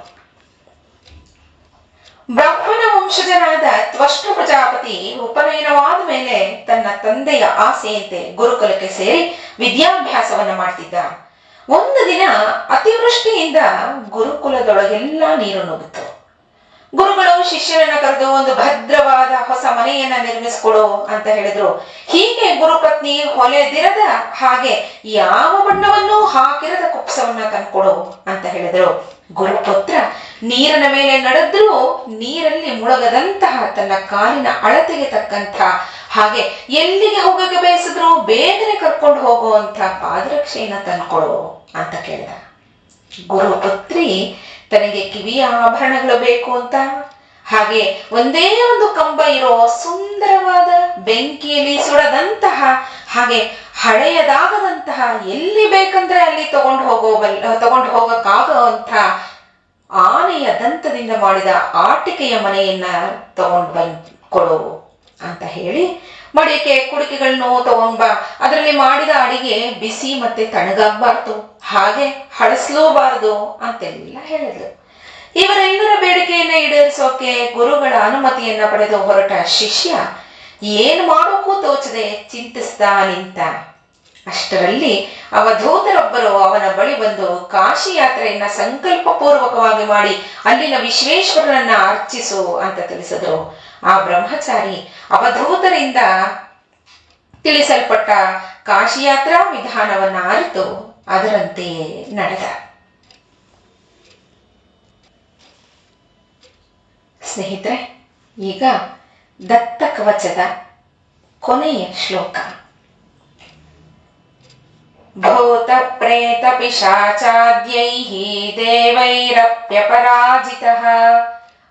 ಬ್ರಾಹ್ಮಣ ವಂಶಜನಾದ ತ್ವಷ್ಟ ಪ್ರಜಾಪತಿ ಉಪನಯನವಾದ ಮೇಲೆ ತನ್ನ ತಂದೆಯ ಆಸೆಯಂತೆ ಗುರುಕುಲಕ್ಕೆ ಸೇರಿ ವಿದ್ಯಾಭ್ಯಾಸವನ್ನ ಮಾಡ್ತಿದ್ದ. ಒಂದು ದಿನ ಅತಿವೃಷ್ಟಿಯಿಂದ ಗುರುಕುಲದೊಳಗೆಲ್ಲ ನೀರು ನುಗ್ಗಿತು. ಗುರುಗಳು ಶಿಷ್ಯನನ್ನ ಕರೆದು ಒಂದು ಭದ್ರವಾದ ಹೊಸ ಮನೆಯನ್ನ ನಿರ್ಮಿಸಿಕೊಡು ಅಂತ ಹೇಳಿದ್ರು. ಹೀಗೆ ಗುರುಪತ್ನಿ ಹೊಲೆದಿರದ ಹಾಗೆ ಯಾವ ಬಣ್ಣವನ್ನೂ ಹಾಕಿರದ ಕುಪ್ಸವನ್ನ ತಂದ್ಕೊಡು ಅಂತ ಹೇಳಿದ್ರು. ಗುರುಪುತ್ರ ನೀರಿನ ಮೇಲೆ ನಡೆದ್ರೂ ನೀರಲ್ಲಿ ಮುಳುಗದಂತಹ ತನ್ನ ಕಾಲಿನ ಅಳತೆಗೆ ತಕ್ಕಂಥ ಹಾಗೆ ಎಲ್ಲಿಗೆ ಹೋಗಕ್ಕೆ ಬಯಸಿದ್ರು ಬೇಗನೆ ಕರ್ಕೊಂಡು ಹೋಗುವಂತ ಪಾದರಕ್ಷೆಯನ್ನ ತಂದ್ಕೊಡು ಅಂತ ಕೇಳಿದ. ಗುರುಪುತ್ರಿ ತನಗೆ ಕಿವಿಯ ಆಭರಣಗಳು ಬೇಕು ಅಂತ, ಹಾಗೆ ಒಂದೇ ಒಂದು ಕಂಬ ಇರೋ ಸುಂದರವಾದ ಬೆಂಕಿಯಲ್ಲಿ ಸುಡದಂತಹ ಹಾಗೆ ಹಳೆಯದಾಗದಂತಹ ಎಲ್ಲಿ ಬೇಕಂದ್ರೆ ಅಲ್ಲಿ ತಗೊಂಡು ಹೋಗಕ್ಕಾಗುವಂಥ ಆನೆಯ ದಂತದಿಂದ ಮಾಡಿದ ಆಟಿಕೆಯ ಮನೆಯನ್ನ ತಗೊಂಡು ಬಂದು ಕೊಡು ಅಂತ ಹೇಳಿ, ಮಡಿಕೆ ಕುಡಿಕೆಗಳನ್ನು ತಗೊಂಡ್ಬ, ಅದರಲ್ಲಿ ಮಾಡಿದ ಅಡಿಗೆ ಬಿಸಿ ಮತ್ತೆ ತಣ್ಣಗಾಗಬಾರ್ದು, ಹಾಗೆ ಹಳಸ್ಲೂಬಾರದು ಅಂತೆಲ್ಲ ಹೇಳಿದ್ಲು. ಇವರೆಲ್ಲರ ಬೇಡಿಕೆಯನ್ನ ಈಡೇರಿಸೋಕೆ ಗುರುಗಳ ಅನುಮತಿಯನ್ನ ಪಡೆದು ಹೊರಟ ಶಿಷ್ಯ ಏನ್ ಮಾಡೋಕ್ಕೂ ತೋಚದೆ ಚಿಂತಿಸ್ತಾ ನಿಂತ. ಅಷ್ಟರಲ್ಲಿ ಅವಧೂತರೊಬ್ಬರು ಅವನ ಬಳಿ ಬಂದು ಕಾಶಿ ಯಾತ್ರೆಯನ್ನ ಸಂಕಲ್ಪ ಪೂರ್ವಕವಾಗಿ ಮಾಡಿ ಅಲ್ಲಿನ ವಿಶ್ವೇಶ್ವರನನ್ನ ಅರ್ಚಿಸು ಅಂತ ತಿಳಿಸಿದ್ರು. ಆ ಬ್ರಹ್ಮಚಾರಿ ಅವಧೂತರಿಂದ ತಿಳಿಸಲ್ಪಟ್ಟ ಕಾಶಿ ಯಾತ್ರಾ ವಿಧಾನವನ್ನ ಅರಿತು ಅದರಂತೆಯೇ ನಡೆದ. ಸ್ನೇಹಿತರೆ, ಈಗ ದತ್ತ ಕವಚದ ಕೊನೆಯ ಶ್ಲೋಕ. ಭೂತ ಪ್ರೇತ ಪಿಶಾಚಾದ್ಯೈಃ ದೇವೈರಪ್ಯಪರಾಜಿತಃ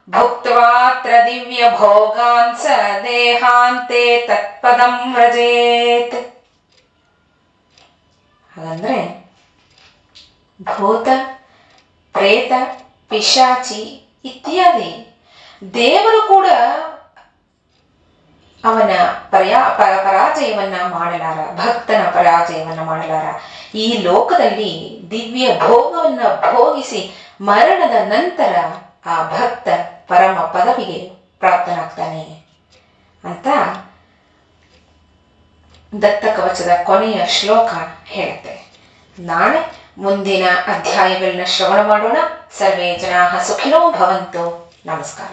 ಭುಕ್ತ್ವಾತ್ರ ದಿವ್ಯ ಭೋಗಾನ್ ಸ ದೇಹಾಂತೆ ತತ್ಪದಂ ವ್ರಜೇತ್. ಹಾಗಂದ್ರೆ ಭೂತ ಪ್ರೇತ ಪಿಶಾಚಿ ಇತ್ಯಾದಿ ದೇವರು ಕೂಡ ಅವನ ಪರಾಜಯವನ್ನ ಮಾಡಲಾರ, ಭಕ್ತನ ಪರಾಜಯವನ್ನ ಮಾಡಲಾರ. ಈ ಲೋಕದಲ್ಲಿ ದಿವ್ಯ ಭೋಗವನ್ನ ಭೋಗಿಸಿ ಮರಣದ ನಂತರ ಆ ಭಕ್ತ ಪರಮ ಪದವಿಗೆ ಪ್ರಾಪ್ತನಾಗ್ತಾನೆ ಅಂತ ದತ್ತ ಕವಚದ ಕೊನೆಯ ಶ್ಲೋಕ ಹೇಳುತ್ತೆ. ನಾಳೆ ಮುಂದಿನ ಅಧ್ಯಾಯಗಳನ್ನ ಶ್ರವಣ ಮಾಡೋಣ. ಸರ್ವೇ ಜನಾಃ ಸುಖಿನೋ ಭವಂತು. ನಮಸ್ಕಾರ.